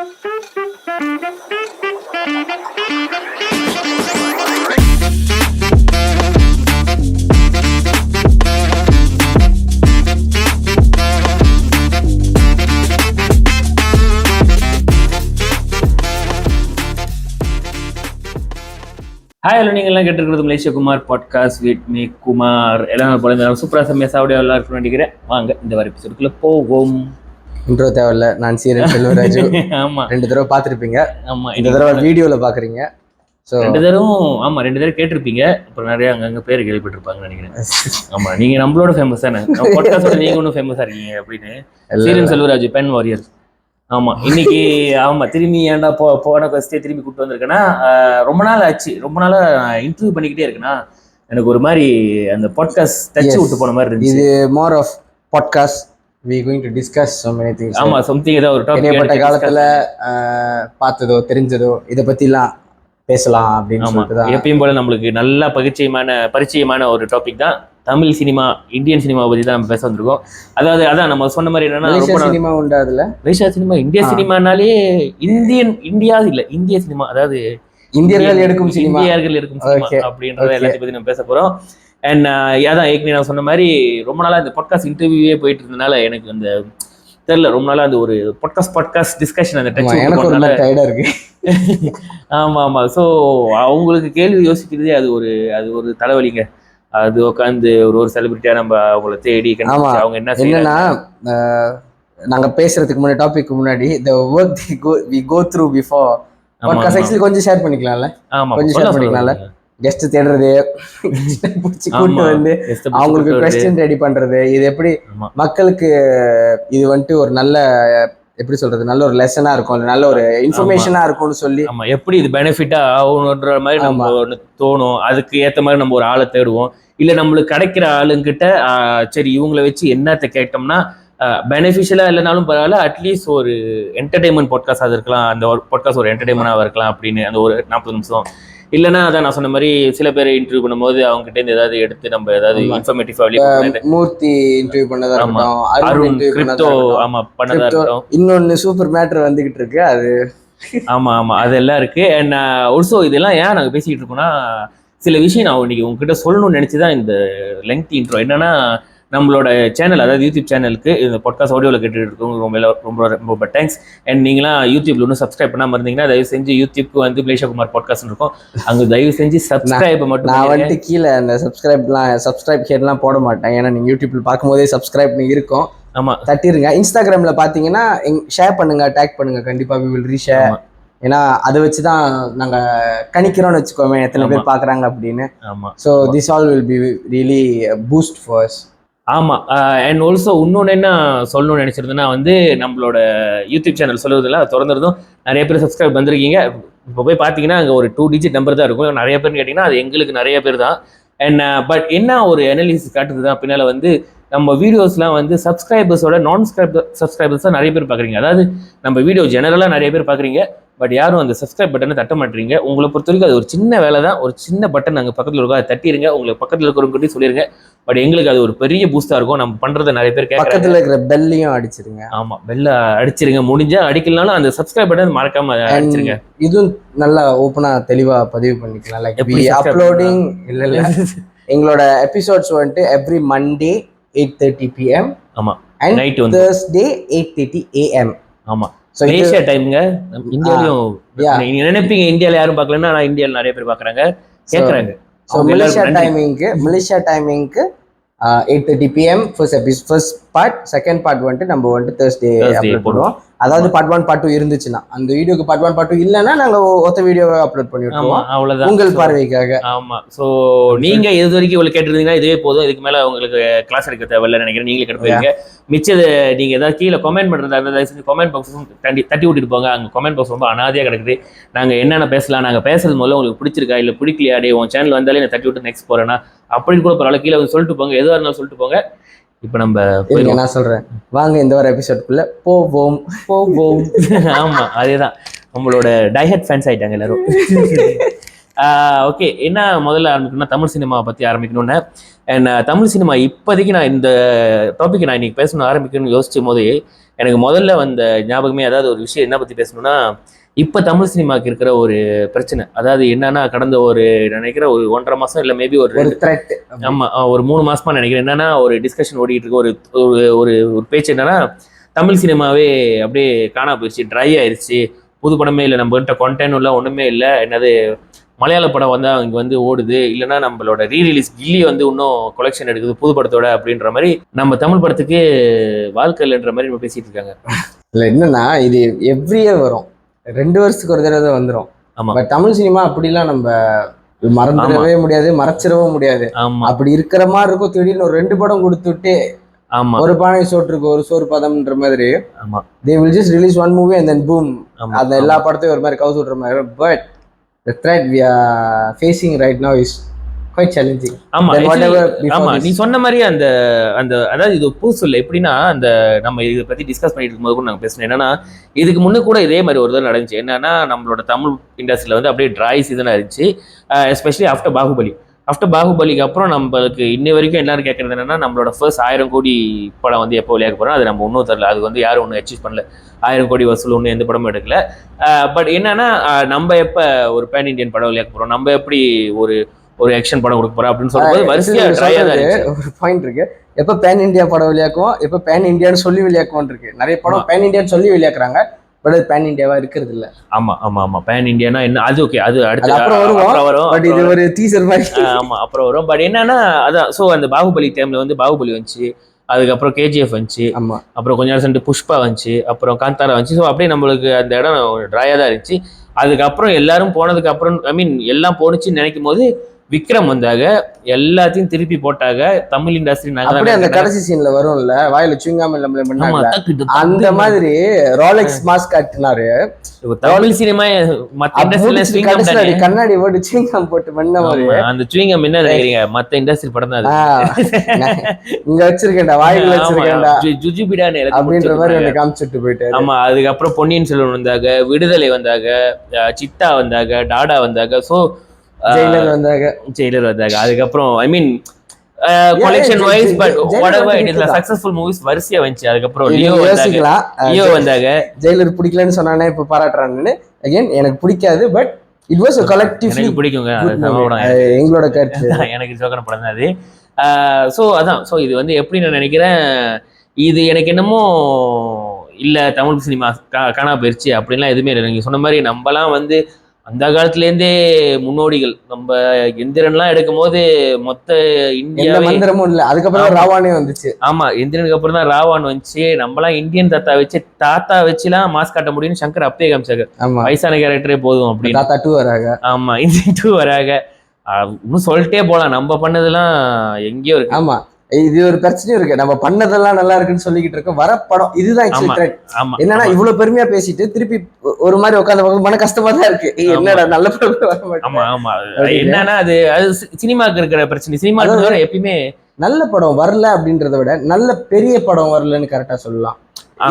Hi, hello. நீங்கள்லாம் கேட்டுருக்கிறது Malaysia Kumar podcast with me Kumar. எல்லாம் போல சூப்பராக செம்மையாக சாப்பிட எல்லாம் இருக்குன்னு நினைக்கிறேன். வாங்க இந்த வர எபிசோடுக்குள்ள போவோம். இன்ட்ரோ தேவையில்ல, நான் சீரன் செல்வராஜு. ஆமாம், 2 தடவை பார்த்துருப்பீங்க. ஆமாம், இந்த தடவை வீடியோவில் பார்க்குறீங்க. ஸோ 2 தடவை கேட்டிருப்பீங்க. அப்புறம் நிறைய அங்கங்கே பேர் கேள்விப்பட்டிருப்பாங்கன்னு நினைக்கிறேன். ஆமாம், நீங்கள் நம்மளோட ஃபேமஸ் தானே, பாட்காஸ்டோட நீங்கள் ஒன்றும் ஃபேமஸாக இருக்கீங்க அப்படின்னு. சீரன் செல்வராஜு பென் வாரியர். ஆமாம், இன்னைக்கு திரும்பி ஏன்டா போன கொஸ்டே திரும்பி கூப்பிட்டு வந்திருக்கேன்னா, ரொம்ப நாள் ஆச்சு, ரொம்ப நாளாக இன்டர்வியூ பண்ணிக்கிட்டே இருக்குன்னா எனக்கு ஒரு மாதிரி அந்த பாட்காஸ்ட் டச் விட்டு போன மாதிரி இருந்துச்சு. இது more of podcast. we going to discuss so many things. ஆமா, something ஏதோ ஒரு டாபிக் ஏற்பட்ட காலத்துல பார்த்ததோ தெரிஞ்சதோ இதை பத்திலாம் பேசலாம் அப்படின்னு சொல்லிட்டு தான். எப்பயும் போல நம்மளுக்கு நல்லா பரிச்சயமான ஒரு டாபிக் தான் தமிழ் சினிமா, இந்தியன் சினிமா பத்தி தான் நம்ம பேச வந்திருக்கோம். அதான் நம்ம சொன்ன மாதிரி என்னன்னா, சினிமா உண்டு அதுல. மலேசியா சினிமா, இந்தியா சினிமானாலே இந்தியா இல்ல, இந்திய சினிமா, அதாவது இந்தியர்கள் எடுக்கும் சினிமா அப்படின்றத எல்லாத்தையும் பத்தி நம்ம பேச போறோம். அண்ட் அதான் ஏற்கனவே நான் சொன்ன மாதிரி ரொம்ப நாளா இந்த பாட்காஸ்ட் இன்டர்வியூவே போயிட்டு இருந்தனால எனக்கு அந்த தெரியல, ரொம்ப நாளா அந்த ஒரு பாட்காஸ்ட் டிஸ்கஷன் அந்த டச் இருக்கு. ஆமா. ஸோ அவங்களுக்கு கேள்வி யோசிக்கிறதே அது ஒரு தலைவலிங்க. அது உட்காந்து ஒரு செலிபிரிட்டியா நம்ம அவங்கள தேடி அவங்க என்னன்னா, நாங்க பேசுறதுக்கு முன்னாடி டாபிக் முன்னாடி the work we go through before podcast actually கொஞ்சம் ஷேர் பண்ணிக்கலாம்ல. கொஞ்சம் ஷேர் பண்ணிக்கலாம்ல. கெஸ்ட் தேடுறது, கூட்டு வந்து அவங்களுக்கு க்வெஸ்சன் ரெடி பண்றது, இது எப்படி மக்களுக்கு இது வந்துட்டு ஒரு நல்ல, எப்படி சொல்றது, நல்ல ஒரு லெசனா இருக்கும், நல்ல ஒரு இன்ஃபர்மேஷனா இருக்கும்னு சொல்லி எப்படி இது பெனிஃபிட்டா ஆகுன்ற மாதிரி நம்ம ஒன்று தோணும். அதுக்கு ஏற்ற மாதிரி நம்ம ஒரு ஆளை தேடுவோம். இல்லை நம்மளுக்கு கிடைக்கிற ஆளுங்கிட்ட சரி இவங்களை வச்சு என்னத்தை கேட்டோம்னா பெனிஃபிஷியலா இல்லைனாலும் பரவாயில்ல, அட்லீஸ்ட் ஒரு என்டர்டைன்மெண்ட் பாட்காஸ்ட் அது இருக்கலாம், அந்த ஒரு பாட்காஸ்ட் ஒரு என்டர்டைன்மெண்டாக இருக்கலாம் அப்படின்னு அந்த ஒரு 40 நிமிஷம். இல்லைன்னா அதான் நான் சொன்ன மாதிரி சில பேர் இன்டர்வியூ பண்ணும்போது அவங்க கிட்ட இருந்து ஏதாவது எடுத்து நம்ம ஏதாவது இன்ஃபர்மேட்டிவா மூர்த்தி இன்டர்வியூ பண்ணதா இருக்கட்டும், அருண் கிரிப்டோ பண்ணதா இருக்கட்டும், இன்னொன்னு சூப்பர் மேட்டர் வந்துகிட்டு இருக்கு அது. ஆமா அதெல்லாம் இருக்கு. அண்ட் ஆல்சோ இதெல்லாம் ஏன் நாங்கள் பேசிக்கிட்டு இருக்கோம்னா, சில விஷயம் நான் இன்னைக்கு உங்ககிட்ட சொல்லணும்னு நினைச்சுதான் இந்த லெங்க்தி இன்ட்ரோ. என்னன்னா, நம்மளோட சேனல், அதாவது யூடியூப் சேனலுக்கு இந்த பாட்காஸ்ட் ஆடியோவில் கேட்டுட்டு இருக்கோம், ரொம்ப தேங்க்ஸ். அண்ட் நீங்களாம் யூடியூப்ல ஒன்றும் சப்ஸ்கிரைப் பண்ணாமல் இருந்தீங்கன்னா தயவு செஞ்சு யூடியூப்க்கு வந்து மலேசியா குமார் பாட்காஸ்ட் இருக்கும், அங்கே தயவு செஞ்சு சப்ஸ்கிரைப் மட்டும். நான் வந்துட்டு கீழே அந்த சப்ஸ்கிரைப் ஹேட்லாம் போட மாட்டேன், ஏன்னா நீங்கள் யூடியூப்ல பார்க்கும்போதே சப்ஸ்கிரைப் இருக்கும். ஆமாம், தட்டிடுங்க. இன்ஸ்டாகிராமில் பார்த்தீங்கன்னா ஷேர் பண்ணுங்க, டேக் பண்ணுங்க, கண்டிப்பாக we will reshare. ஏன்னா அதை வச்சு தான் நாங்கள் கணிக்கிறோம்னு வச்சுக்கோமே எத்தனை பேர் பார்க்குறாங்க அப்படின்னு. ஆமாம், so this all will be really boost for us. ஆமாம். அண்ட் ஆல்சோ இன்னொன்று என்ன சொல்லணும்னு நினச்சிருந்தேன்னா வந்து, நம்மளோட யூடியூப் சேனல் சொல்லுறதுல திறந்துருந்தும் நிறைய பேர் சப்ஸ்கிரைப் பண்ணிருக்கீங்க. இப்போ போய் பார்த்தீங்கன்னா அங்கே ஒரு 2 டிஜிட் நம்பர் தான் இருக்கும். நிறைய பேர்னு கேட்டிங்கன்னா அது எங்களுக்கு நிறைய பேர் தான். அண்ட் பட் என்ன ஒரு அனாலிசிஸ் காட்டுது தான், பின்னால் வந்து நம்ம வீடியோஸ்லாம் வந்து சப்ஸ்கிரைபர்ஸோட சப்ஸ்கிரைபர்ஸ் தான் நிறைய பேர் பார்க்குறீங்க. அதாவது நம்ம வீடியோ ஜெனரலாக நிறைய பேர் பார்க்குறீங்க, பட் யாரும் அந்த சப்ஸ்கிரைப் பட்டனை தட்ட மாட்டீங்க. உங்களை பொறுத்த வரைக்கும் அது ஒரு சின்ன வேலை தான், ஒரு சின்ன பட்டன் அங்கே பக்கத்தில் இருக்கும், அதை தட்டிடுங்க. உங்களுக்கு பக்கத்தில் இருக்கிறவங்க சொல்லிடுங்க. பட் எங்களுக்கு அது ஒரு பெரிய பூஸ்டாக இருக்கும். நம்ம பண்ணுறதை நிறைய பேர் பக்கத்தில் இருக்கிற பெல்லையும் அடிச்சிருங்க. ஆமாம், பெல்லை அடிச்சிருங்க. முடிஞ்சா அடிக்கலனாலும் அந்த சப்ஸ்கிரைப் பட்டன் மறக்காம அடிச்சிருங்க. இதுவும் நல்லா ஓப்பனாக தெளிவாக பதிவு பண்ணிக்கலாம். லைக் அப்லோடிங் இல்லை எங்களோட எபிசோட்ஸ் வந்துட்டு எவ்ரி மண்டே 8:30 PM. ஆமாம், அண்ட் நைட் வந்து Thursday 8:30 AM. ஆமாம், மலேசியா டைம்ங்க. இந்தியாவிலையும் நீங்க நினைப்பீங்க இந்தியாவில் யாரும் பார்க்கலன்னா, ஆனால் இந்தியாவில் நிறைய பேர் பார்க்குறாங்க, கேட்குறாங்க. ஸோ மலேசியா டைமிங்க்கு 8:30 PM first part. Second part வந்துட்டு நம்ம வந்துட்டு Thursday அப்லோட் பண்ணுவோம். அதாவது பார்ட் 1 பார்ட் 2 இருந்துச்சுன்னா, அந்த வீடியோக்கு பார்ட் 1 பார்ட் 2 இல்லைன்னா நாங்கள் ஒத்த வீடியோவை அப்லோட் பண்ணிவிடுவோம். அவ்வளோதான், உங்கள் பார்வைக்காக. ஆமாம். ஸோ நீங்கள் இது வரைக்கும் இவ்வளோ கேட்டுருந்தீங்கன்னா இதுவே போதும். இதுக்கு மேலே உங்களுக்கு கிளாஸ் எடுக்க தேவையில்லை நினைக்கிறேன். நீங்களே கேட்டுருப்பீங்க. மிச்சது நீங்கள் ஏதாவது கீழே கமெண்ட் பண்ணுறதா இருந்தால் செஞ்சு கமெண்ட் பாக்ஸும் தட்டி விட்டுட்டு போங்க. அங்கே கமெண்ட் பாக்ஸ் ரொம்ப அனாதையாக கிடக்குது. நாங்கள் என்னென்ன பேசலாம், நாங்கள் பேசுறது முதல்ல உங்களுக்கு பிடிச்சிருக்கா இல்லை பிடிக்கலையா, டே உன் சேனல் வந்தாலே நான் தட்டி விட்டு நெக்ஸ்ட் போகிறேன்னா அப்படின்னு கூட பரவாயில்ல, கீழே வந்து சொல்லிட்டு போங்க. எதுவாக இருந்தாலும் சொல்லிட்டு போங்க. இப்போ நம்ம நான் சொல்கிறேன், வாங்க இந்த ஒரு எபிசோட்குள்ளே போவோம். ஆமாம், அதே தான். நம்மளோட டைஹட் ஃபேன்ஸ் ஆகிட்டாங்க எல்லாரும். ஓகே, என்ன முதல்ல ஆரம்பிக்கணும்னா தமிழ் சினிமாவை பற்றி ஆரம்பிக்கணும்னு. அண்ட் தமிழ் சினிமா இப்போதைக்கு நான் இந்த டாபிக் நான் இன்னைக்கு பேசணும் ஆரம்பிக்கணும்னு யோசிச்சும் போது எனக்கு முதல்ல வந்த ஞாபகமே, அதாவது ஒரு விஷயம் என்ன பற்றி பேசணும்னா, இப்போ தமிழ் சினிமாவுக்கு இருக்கிற ஒரு பிரச்சனை, அதாவது என்னன்னா கடந்த ஒரு நினைக்கிறேன் ஒரு 1.5 மாதம் இல்லை மேபி ஒரு த்ரெட். ஆமாம் ஒரு 3 மாசமா நினைக்கிறேன். என்னன்னா ஒரு டிஸ்கஷன் ஓடிட்டு இருக்கு, ஒரு ஒரு ஒரு பேச்சு என்னன்னா, தமிழ் சினிமாவே அப்படியே காணா போயிடுச்சு, ட்ரை ஆயிடுச்சு, புது படமே இல்லை, நம்மகிட்ட கண்டென்ட் இல்லை, ஒன்றுமே இல்லை, என்னது மலையாள படம் வந்து இங்கே வந்து ஓடுது, இல்லைன்னா நம்மளோட ரீரிலீஸ் கில்லி வந்து இன்னும் கொலெக்ஷன் எடுக்குது புது படத்தோட அப்படின்ற மாதிரி நம்ம தமிழ் படத்துக்கு வாழ்க்கை இல்லைன்ற மாதிரி நம்ம பேசிட்டு இருக்காங்க. இல்லை என்னன்னா இது எவ்ரி இயர் வரும், 2 வருஷத்துக்கு ஒரு தடவை வந்துடும். ஆமா, பட் தமிழ் சினிமா அப்படிலாம் நம்ம மறந்துடவே முடியாது, மறைச்சிடவும் முடியாது. ஆமா, அப்படி இருக்கிற மாதிரி இருக்கும். திடீர்னு ஒரு 2 படம் கொடுத்துட்டு ஆமா, ஒரு பானை சோற்றுக்கு ஒரு சோறு பதம்ன்ற மாதிரி ஆமா, they will just release one movie and then boom, ஆமா, அந்த எல்லா படத்தையும் ஒரு மாதிரி கவுத்து விட்ற மாதிரி. But the threat we are facing right now is quite challenging. ஆமா. Then whatever ஆமா, before நீ this. சொன்ன மாதிரி அந்த அந்த அதாவது இது புதுசு இல்லை. எப்படின்னா அந்த நம்ம இதை பத்தி டிஸ்கஸ் பண்ணிட்டு இருக்கும்போது கூட நாங்கள் பேசணும். என்னன்னா இதுக்கு முன்னே கூட இதே மாதிரி ஒரு தடவை நடந்துச்சு. என்னன்னா நம்மளோட தமிழ் இண்டஸ்ட்ரியில் வந்து அப்படியே ட்ரை சீசனாக இருந்துச்சு, எஸ்பெஷலி ஆஃப்டர் பாகுபலிக்கு அப்புறம் நம்மளுக்கு இன்னி வரைக்கும் எல்லாரும் கேட்கறது என்னன்னா, நம்மளோட ஃபர்ஸ்ட் 1000 கோடி படம் வந்து எப்போ விளையாட போகிறோம், அது நம்ம ஒன்றும் தரல, அது வந்து யாரும் ஒன்றும் அச்சீவ் பண்ணல, 1000 கோடி வசூல் ஒன்றும் எந்த படமும் எடுக்கல. பட் என்னன்னா நம்ம எப்போ ஒரு பேன் இண்டியன் படம் விளையாட போகிறோம், நம்ம எப்படி ஒரு ஒரு ஆக்ஷன் படம் கொடுக்க போறோம் அப்படின்னு சொல்லும்போது வரிசையா ட்ரையா தான் இருக்கு. ஒரு பாயிண்ட் இருக்கு, எப்போ பேன் இந்தியா படம் வெளியாக்குவோம், எப்போ பேன் இந்தியான்னு சொல்லி வெளியாக்குவோம் இருக்கு. நிறைய படம் பேன் இந்தியான்னு சொல்லி வெளியாக்குறாங்க, பட் அது பேன் இந்தியாவா இருக்கிறது இல்ல. ஆமா ஆமா ஆமா, பேன் இந்தியானா என்ன, அது ஓகே, அது அடுத்து அப்புறம் வரும். பட் இது ஒரு டீசர் மாதிரி. ஆமா அப்புறம் வரும். பட் என்னன்னா அதான், ஸோ அந்த பாகுபலி டைம்ல வந்து பாகுபலி வந்துச்சு, அதுக்கப்புறம் கேஜிஎஃப் வந்துச்சு, ஆமா, அப்புறம் கொஞ்ச நேரம் சென்று புஷ்பா வந்துச்சு, அப்புறம் காந்தாரா வந்துச்சு. ஸோ அப்படியே நம்மளுக்கு அந்த இடம் ட்ரையா தான் இருந்துச்சு. அதுக்கப்புறம் எல்லாரும் போனதுக்கு அப்புறம் ஐ மீன் எல்லாம் போனுச்சுன்னு நினைக்கும் போது விக்ரம் வந்தாங்க, எல்லாத்தையும் திருப்பி போட்டாங்க. தமிழ் இண்டஸ்ட்ரி அப்படியே அந்த கடைசி சீன்ல வரும்ல, வாயில சுங்காம நம்மள பண்ணாங்க, அந்த மாதிரி ரோலெக்ஸ் மாஸ்க் காட்டினாரு. தமிழ் சினிமா மத்த இண்டஸ்ட்ரியில கண்ணாடி போட்டு சுங்கம் போட்டு பண்ண மாதிரி. அந்த சுங்கம் என்ன நினைக்கிறீங்க, மத்த இண்டஸ்ட்ரி படம் தான் இங்க வச்சிருக்கேன்டா, வாயில வச்சிருக்கேன்டா, ஜுஜுபிடான்னு அப்படின்ற மாதிரி ஒண்ணு காமிச்சிட்டு போயிட்டாரு. ஆமா, அதுக்கப்புறம் பொன்னியின் செல்வன் வந்தாங்க, விடுதலை வந்தாங்க, சித்தா வந்தாங்க, டாடா வந்தாங்க, சோ ஜெயிலர் வந்தாங்க. அதுக்கப்புறம் I mean collection wise but whatever it is successful movies வரிசையா வந்துச்சு. அதுக்கப்புறம் லியோ வந்தாங்க. ஜெயிலர் பிடிக்கலன்னு சொன்னானே இப்ப பாராட்டுறான்னு, அகைன் எனக்கு பிடிக்காது, but it was a collectively எனக்கு பிடிக்குங்க, எங்களோட கருத்து. எனக்கு சோகன படம் தான் அது. ஸோ அதான், ஸோ இது வந்து எப்படி நான் நினைக்கிறேன், இது எனக்கு என்னமோ இல்லை தமிழ் சினிமா காணா போயிடுச்சு அப்படின்லாம் எதுவுமே இல்லை. நீங்கள் சொன்ன மாதிரி நம்மலாம் வந்து அந்த காலத்துலேருந்தே முன்னோடிகள், நம்ம எந்திரன்லாம் எடுக்கும் போது மொத்த இந்தியா மந்திரமும் இல்லை, அதுக்கப்புறம் ராவானே வந்துச்சு. ஆமா, எந்திரனுக்கு அப்புறம் தான் ராவான் வந்துச்சு. நம்மளாம் இந்தியன் தாத்தா வச்சுலாம் மாஸ்க் காட்ட முடியும்னு சங்கர் அப்பே காமிச்சாங்க, வயசான கேரக்டரே போதும் அப்படின்னு. தாத்தா 2 வராங்க. ஆமா, இந்தியன் 2 வராங்க. இன்னும் சொல்லிட்டே போலாம், நம்ம பண்ணதெல்லாம் எங்கேயோ இருக்கு. ஆமா, இது ஒரு பிரச்சனையும் இருக்கு, நம்ம பண்ணதெல்லாம் நல்லா இருக்குன்னு சொல்லிக்கிட்டு இருக்கோம். வர படம் இதுதான் என்னன்னா இவ்வளவு பெருமையா பேசிட்டு திருப்பி ஒரு மாதிரி உட்காந்து மன கஷ்டமா தான் இருக்கு, என்னடா நல்ல படம் வர மாட்டேங்குது. ஆமா ஆமா, என்னன்னா அது சினிமாக்கு இருக்கிற பிரச்சனை. சினிமா எப்பயுமே நல்ல படம் வரல அப்படின்றத விட நல்ல பெரிய படம் வரலன்னு கரெக்டா சொல்லலாம்.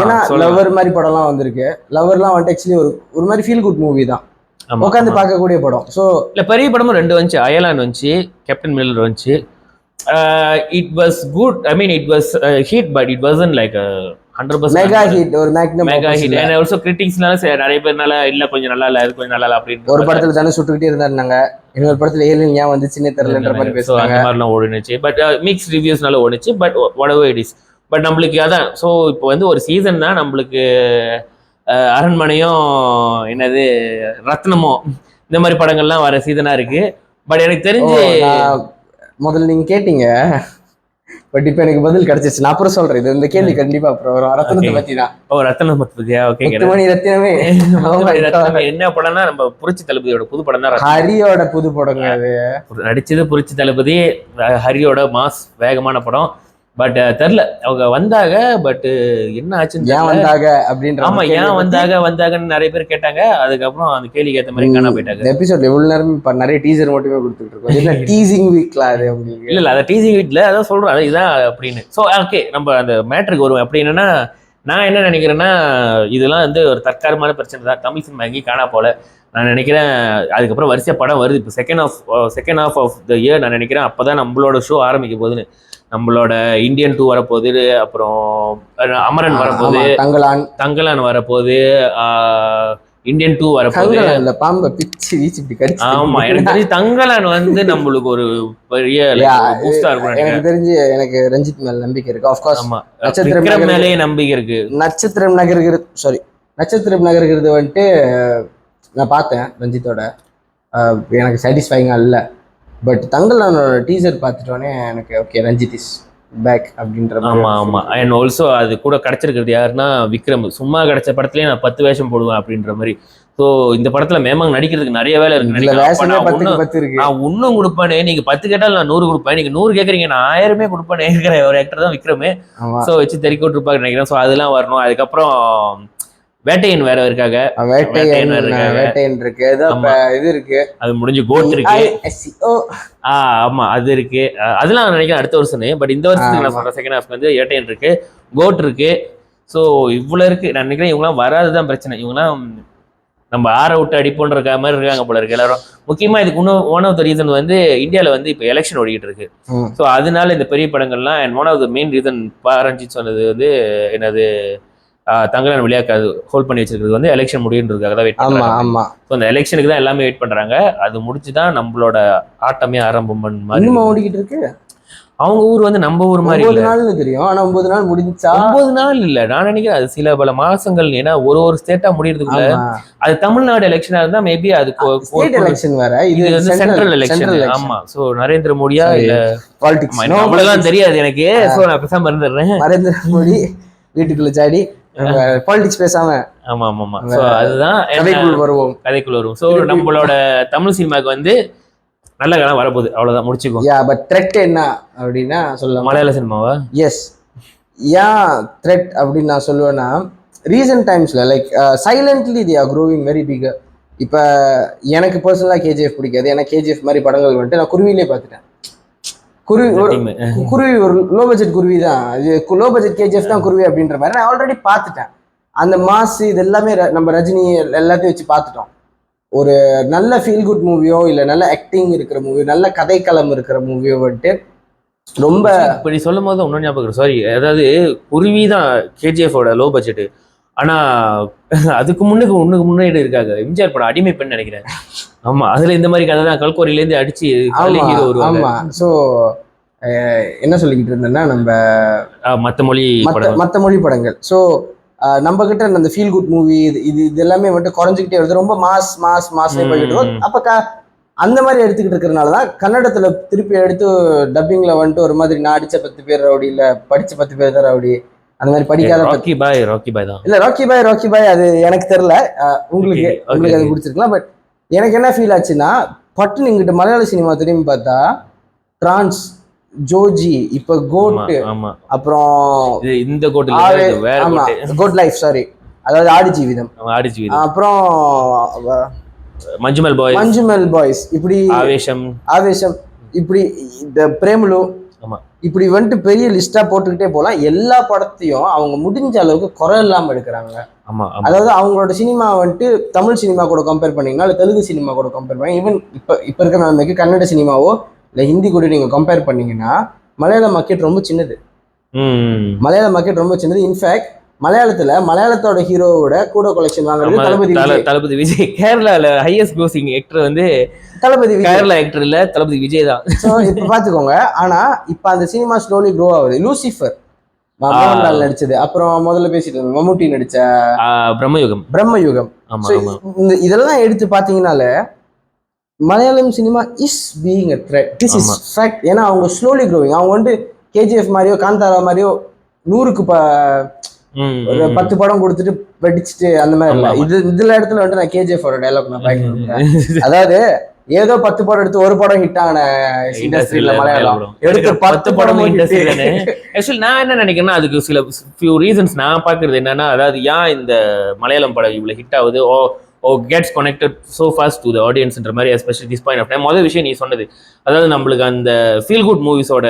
ஏன்னா லவர் மாதிரி படம்லாம் வந்திருக்கு, லவர்லாம் வந்துட்டு ஆக்சுவலி ஒரு மாதிரி ஃபீல் குட் மூவி தான், உட்காந்து பார்க்கக்கூடிய படம். ஸோ இல்ல பெரிய படமும் 2 வந்துச்சு, அயலான் வந்துச்சு, கேப்டன் மில்லர் வந்துச்சு. It was good. I mean, it was a hit, but it wasn't like a 100% mega hit or mega hit. And also criticsனால நிறைய பேர்னால இல்ல கொஞ்சம் நல்லா இல்ல, அது கொஞ்சம் நல்லா இல்ல அப்படின்னு. ஒரு படத்துல தானே சுட்டுக்கிட்டே இருந்தாங்க, இன்னொரு படத்துல ஏலியன் ஏன் வந்துச்சுன்னே தெரியலன்ற மாதிரி பேசுவாங்க. அந்த மாதிரிலாம் ஓடுனுச்சு, பட் மிக்ஸ் ரிவ்யூஸ்னால ஓடுச்சு. But whatever it is, but நம்மளுக்கு அதான். ஸோ இப்போ வந்து ஒரு சீசன் தான் நம்மளுக்கு அரண்மனையும் என்னது ரத்னமோ இந்த மாதிரி படங்கள்லாம் வர சீசனா இருக்கு. பட் எனக்கு தெரிஞ்சு முதல்ல நீங்க கேட்டீங்க, பட் இப்ப எனக்கு பதில் கிடைச்சிச்சு. நான் அப்புறம் சொல்றேன், இது இந்த கேள்வி கண்டிப்பா அப்புறம் வரும். ரத்னத்தை பத்தி தான். ரத்னம் பத்தியா? ஓகே, மணி ரத்தினமே என்ன படம்னா நம்ம புரட்சி தளபதியோட புது படம் தான், ஹரியோட புது படங்க. அது நடிச்சது புரட்சி தளபதி, ஹரியோட மாஸ் வேகமான படம். பட் தெரில அவங்க வந்தாங்க, பட் என்ன ஆச்சுன்னு ஏன் வந்தாங்க அப்படின்ற. ஆமா, ஏன் வந்தாங்கன்னு நிறைய பேர் கேட்டாங்க. அதுக்கப்புறம் அந்த கேள்விக்கு ஏற்ற மாதிரி காண போயிட்டாங்க. எபிசோட் எவ்வளவு நேரம் இப்ப நிறைய டீசர் மட்டுமே கொடுத்துட்டு இருக்கோம். இல்ல டீசிங் வீக்ல அது உங்களுக்கு இல்ல அதை டீசிங் வீக்ல அதான் சொல்றோம், அது இதான் அப்படின்னு. ஸோ ஓகே, நம்ம அந்த மேட்ருக்கு வருவோம். அப்படி என்னன்னா, நான் என்ன நினைக்கிறேன்னா, இதெல்லாம் வந்து ஒரு தற்காலிகமான பிரச்சனை தான், தமிழ் சினிமா எங்கேயும் காணா போல நான் நினைக்கிறேன். அதுக்கப்புறம் வரிசையா படம் வருது. இப்போ second half of the year நான் நினைக்கிறேன் அப்பதான் நம்மளோட ஷோ ஆரம்பிக்க போகுதுன்னு. நம்மளோட இந்தியன் 2 வரப்போகுது, அப்புறம் அமரன் வரப்போகுது, தங்கலான் வரப்போகுது, இந்தியன் 2 வரப்போகுது. இந்த பாம்பை பிச்சு வீச்சு இப்படி கடிச்சு. ஆமா, எனக்கு தெரிஞ்சு தங்கலான் வந்து நம்மளுக்கு ஒரு பெரிய பூஸ்டா இருக்கும். எனக்கு தெரிஞ்சு எனக்கு ரஞ்சித் மேல நம்பிக்கை இருக்கு. Of course. ஆமா, நட்சத்திரம் மேலேயே நம்பிக்கை இருக்கு. நட்சத்திரம் நகர்கிறது வந்துட்டு நான் பார்த்தேன் ரஞ்சித்தோட. எனக்கு சாட்டிஸ்ஃபைங்கா இல்லை. பட் தங்கலானோட டீசர் பார்த்துட்டோன்னே எனக்கு ஓகே, ரஞ்சித் இஸ் பேக் அப்படின்ற. ஆமா. அண்ட் ஆல்சோ அது கூட கிடைச்சிருக்கிறது யாருன்னா விக்ரம். சும்மா கிடைச்ச படத்துலயே நான் 10 வேஷம் போடுவேன் அப்படின்ற மாதிரி. ஸோ இந்த படத்துல மேமாங்க நடிக்கிறதுக்கு நிறைய வேலை இருக்கு. நான் இன்னும் கொடுப்பேனே, நீங்க 10 கேட்டாலும் நான் 100 கொடுப்பேன். நீங்க 100 கேட்கறீங்க, நான் 1000 கொடுப்பேன் இருக்கிற ஒரு ஆக்டர் தான் விக்ரமே. ஸோ வச்சு தெறிக்க விட்டுருப்பாங்க நினைக்கிறேன். ஸோ அதெல்லாம் வரணும். அதுக்கப்புறம் வேட்டையன் வேற இருக்காங்க. வேட்டையன் இருக்கு, இது இருக்கு, அது முடிஞ்சு கோட் இருக்கு. ஆமா, அது இருக்கு. அதெல்லாம் நான் நினைக்கிறேன் அடுத்த வருஷம். பட் இந்த வருஷத்துக்கு நான் சொல்றேன், செகண்ட் ஹாஃப் வந்து வேட்டையன் இருக்கு, கோட் இருக்கு. ஸோ இவ்வளவு இருக்கு. நான் நினைக்கிறேன் இவங்கலாம் வராதுதான் பிரச்சனை. இவங்கலாம் நம்ம ஆற விட்டு அடிப்போன்ற மாதிரி இருக்காங்க போல இருக்கு எல்லாரும். முக்கியமா இதுக்கு இன்னும் ஒன் ஆஃப் த ரீசன் வந்து இந்தியாவில் வந்து இப்போ எலெக்ஷன் ஓடிக்கிட்டு இருக்கு. ஸோ அதனால இந்த பெரிய படங்கள்லாம் and one of the main reason Ranjith சொன்னது வந்து என்னது, தங்கலான் விளையாட்டு ஹோல்ட் பண்ணி வச்சிருக்கிறது வந்து எலெக்ஷன் முடியுன்றதுக்காக தான் வெயிட் பண்றாங்க. ஸோ அந்த எலெக்ஷனுக்கு தான் எல்லாமே வெயிட் பண்றாங்க. அது முடிச்சுதான் நம்மளோட ஆட்டமே ஆரம்பம் மாதிரி ஓடிக்கிட்டு இருக்கு. அவங்க ஊர் வந்து நம்ம ஊர் மாதிரி 9 நாள்னு தெரியும். ஆனா 9 நாள் முடிஞ்சா 9 நாள் இல்ல, நான் நினைக்கிறேன் அது சில பல மாசங்கள். ஏன்னா ஒரு ஸ்டேட்டா முடியறதுக்குள்ள அது தமிழ்நாடு எலெக்ஷனா இருந்தா மேபி அது ஸ்டேட் எலெக்ஷன் வேற, இது வந்து சென்ட்ரல் எலெக்ஷன். ஆமா. சோ நரேந்திர மோடியா இல்ல பாலிடிக்ஸ் அவ்வளவுதான் தெரியாது எனக்கு. சோ நான் பேசாம இருந்துடுறேன். நரேந்திர மோடி வீட்டுக்குள்ள சாடி பாலிடிக்ஸ் பேசாம. ஆமா. சோ அதுதான் கதைக்குள்ள வருவோம். சோ நம்மளோட தமிழ் சினிமாக்கு வந்து நல்ல காலம் வரப்போகுது, அவ்வளவுதான், முடிச்சுக்கோ. பட் த்ரெட் என்ன அப்படின்னா சொல்லலாம். மலையாள சினிமாவா? எஸ். த்ரெட் அப்படின்னு நான் சொல்லுவேன்னா, ரீசன்ட் டைம்ஸ்ல like silently they are growing very big. இப்போ எனக்கு பர்சனலாக கேஜிஎஃப் பிடிக்காது. ஏன்னா கேஜிஎஃப் மாதிரி படங்கள் வந்துட்டு நான் குருவிலே பார்த்துட்டேன். குருவி ஒரு லோ பட்ஜெட் குருவி தான். லோ பட்ஜெட் கேஜிஎஃப் தான் குருவி அப்படின்ற மாதிரி நான் ஆல்ரெடி பார்த்துட்டேன். அந்த மாஸ் இது எல்லாமே நம்ம ரஜினி எல்லாத்தையும் வச்சு பார்த்துட்டோம். ஒரு நல்ல ஃபீல் குட் மூவியோ இல்லை நல்ல ஆக்டிங் இருக்கிற மூவியோ நல்ல கதைக்களம் இருக்கிற மூவியோ வந்துட்டு ரொம்ப இப்படி சொல்லும் போது ஒன்றும் ஞாபகம். சாரி, அதாவது குருவி தான் கேஜிஎஃபோட லோ பட்ஜெட்டு. ஆனா அதுக்கு முன்னாடி இருக்காங்க எம்ஜிஆர் படம் அடிமை பெண் நினைக்கிறேன். ஆமா, அதுல இந்த மாதிரி கதை தான், கல்கோரியிலேருந்து அடிச்சு ஹீரோ வருவாங்க. ஆமா. ஸோ என்ன சொல்லிக்கிட்டு இருந்தேன்னா, நம்ம மற்ற மொழி படங்கள். ஸோ நம்ம கிட்ட அந்த ஃபீல் குட் மூவி இது எல்லாமே வந்துட்டு குறைஞ்சிக்கிட்டே வருது. ரொம்ப மாஸ் போய்கிட்டு இருக்கும். அப்ப அந்த மாதிரி எடுத்துக்கிட்டு இருக்கிறதுனாலதான் கன்னடத்துல திருப்பி எடுத்து டப்பிங்ல வந்துட்டு ஒரு மாதிரி நான் அடிச்ச 10 பேர் ரவுடி, இல்ல படிச்ச 10 பேர் தான் ரவுடி, அந்த மாதிரி படிக்காத ராக்கி பாய் தான். இல்ல ராக்கி பாய் அது எனக்கு தெரியல. உங்களுக்கு அது பிடிச்சிருக்கலாம். பட் எனக்கு என்ன ஃபீல் ஆச்சுன்னா, பட்டுன்னு இங்கிட்ட மலையாள சினிமா திரும்பி பார்த்தா டிரான்ஸ், ஜோஜி, இப்ப கோட், அப்புறம் இந்த கோட் லைஃப், சாரி, அதாவது ஆடு ஜீவிதம், அப்புறம் மஞ்சுமெல் பாய்ஸ், இப்படி ஆவேசம், இப்படி இந்த பிரேமலு, இப்படி வந்துட்டு பெரிய லிஸ்டா போட்டுக்கிட்டே போலாம். எல்லா படத்தையும் அவங்க முடிஞ்ச அளவுக்கு குறை இல்லாம எடுக்கிறாங்க. அதாவது அவங்களோட சினிமா வந்துட்டு தமிழ் சினிமா கூட கம்பேர் பண்ணீங்கன்னா, இல்ல தெலுங்கு சினிமா கூட கம்பேர் பண்ணி, ஈவன் இப்ப இருக்கிற நிலைமைக்கு கன்னட சினிமாவோ இல்லை ஹிந்தி கூட நீங்க கம்பேர் பண்ணீங்கன்னா மலையாள மார்க்கெட் ரொம்ப சின்னது. இன்ஃபேக்ட் மலையாளத்தோட ஹீரோவோட கூட கலெக்ஷன் வாங்குறது தளபதி விஜய். கேரளால ஹையஸ்ட் க்ரோசிங் ஆக்டர் வந்து தளபதி கேரளா ஆக்டர் இல்ல, தளபதி விஜய் தான். இப்ப பாத்துக்கோங்க. ஆனா இப்ப அந்த சினிமா ஸ்லோலி க்ரோ ஆகுது. லூசிஃபர் மோகன்லால் நடிச்சது, அப்புறம் முதல்ல பேசிட்டு மம்முட்டி நடிச்ச பிரம்மயுகம். இதெல்லாம் எடுத்து பாத்தீங்கன்னால Malayalam cinema is being a threat. This is fact. ஏன்னா அவங்க ஸ்லோலி க்ரோவிங். அவங்க வந்து கேஜிஎஃப் மாதிரியோ காந்தாரா மாதிரியோ 100க்கு 10 படம் கொடுத்துட்டு வெடிச்சுட்டு அந்த மாதிரி இல்லை. இதுல இடத்துல வந்து நான் கேஜிஎஃப் டைலாக் நான் பயன்படுத்துறேன். அதாவது ஏதோ 10 படம் எடுத்து ஒரு படம் ஹிட் ஆன இண்டஸ்ட்ரியில மலையாளம் எடுத்து 10 படம் இண்டஸ்ட்ரி. ஆக்சுவலி நான் என்ன நினைக்கிறேன்னா, அதுக்கு சில ஃபியூ ரீசன்ஸ் நான் பாக்குறது என்னன்னா, அதாவது ஏன் இந்த மலையாளம் படம் இவ்வளவு ஹிட் ஆகுது, gets connected so fast to the audience ன்ற மாதிரி, especially this point of time. முதல் விஷயம் நீ சொன்னது, அதாவது நம்மளுக்கு அந்த ஃபீல் குட் மூவிஸோட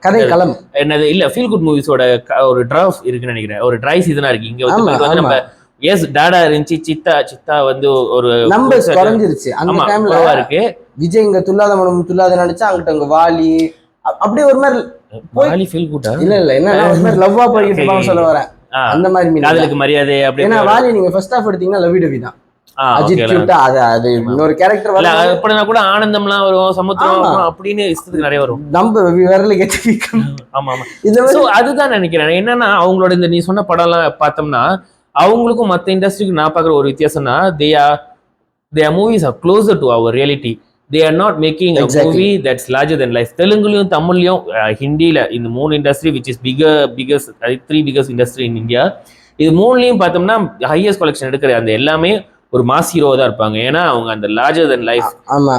கதைக்களம் என்னது இல்ல, ஃபீல் குட் மூவிஸோட ஒரு டிராஃப் இருக்குன்னு நினைக்கிறேன். ஒரு ட்ரை சீசனா இருக்கு இங்க வந்து. நம்ம எஸ் டாடா இருந்துச்சு, சித்தா வந்து ஒரு நம்பர்ஸ் குறைஞ்சிருச்சு அந்த டைம்ல இருக்கு. விஜய் இங்க துல்லாத நினைச்சா அங்கிட்ட அங்க வாலி அப்படியே ஒரு மாதிரி வாலி ஃபீல் குட்டா இல்ல என்னன்னா ஒரு மாதிரி லவ்வா போயிட்டு இருப்பாங்க சொல்ல வரேன். அந்த மாதிரி மீனிங். காதலுக்கு மரியாதை அப்படி. ஏன்னா வாலி நீங்க ஃபர்ஸ்ட் ஹாஃப் எடுத்தீங்கன்னா லவ்வி டவி தான். அஜித் கியூட்டா அது இன்னொரு கேரக்டர் வரல. அப்படினா கூட ஆனந்தம்லாம் வரும், சமுத்திரம் அப்படின்னு இஷ்டத்துக்கு நிறைய வரும். நம்ம விரல கெட்டி. ஆமா ஆமா. சோ அதுதான் நினைக்கிறேன். என்னன்னா அவங்களோட இந்த நீ சொன்ன படம்லாம் பார்த்தோம்னா அவங்களுக்கும் மற்ற இண்டஸ்ட்ரிக்கு நான் பார்க்குற ஒரு வித்தியாசம்னா their movies are closer to our reality. They are not making a movie that's larger than life. தெலுங்குலயும் தமிழ்லயும் ஹிந்தியில இந்த 3 industry which is biggest 3 biggest industry in India. இது மூணுலயும் பார்த்தோம்னா ஹையஸ்ட் கலெக்ஷன் எடுக்கிற அந்த எல்லாமே ஒரு மாஸ் ஹீரோவா தான் இருப்பாங்க. ஏன்னா அவங்க அந்த லார்ஜர் தென் லைஃப்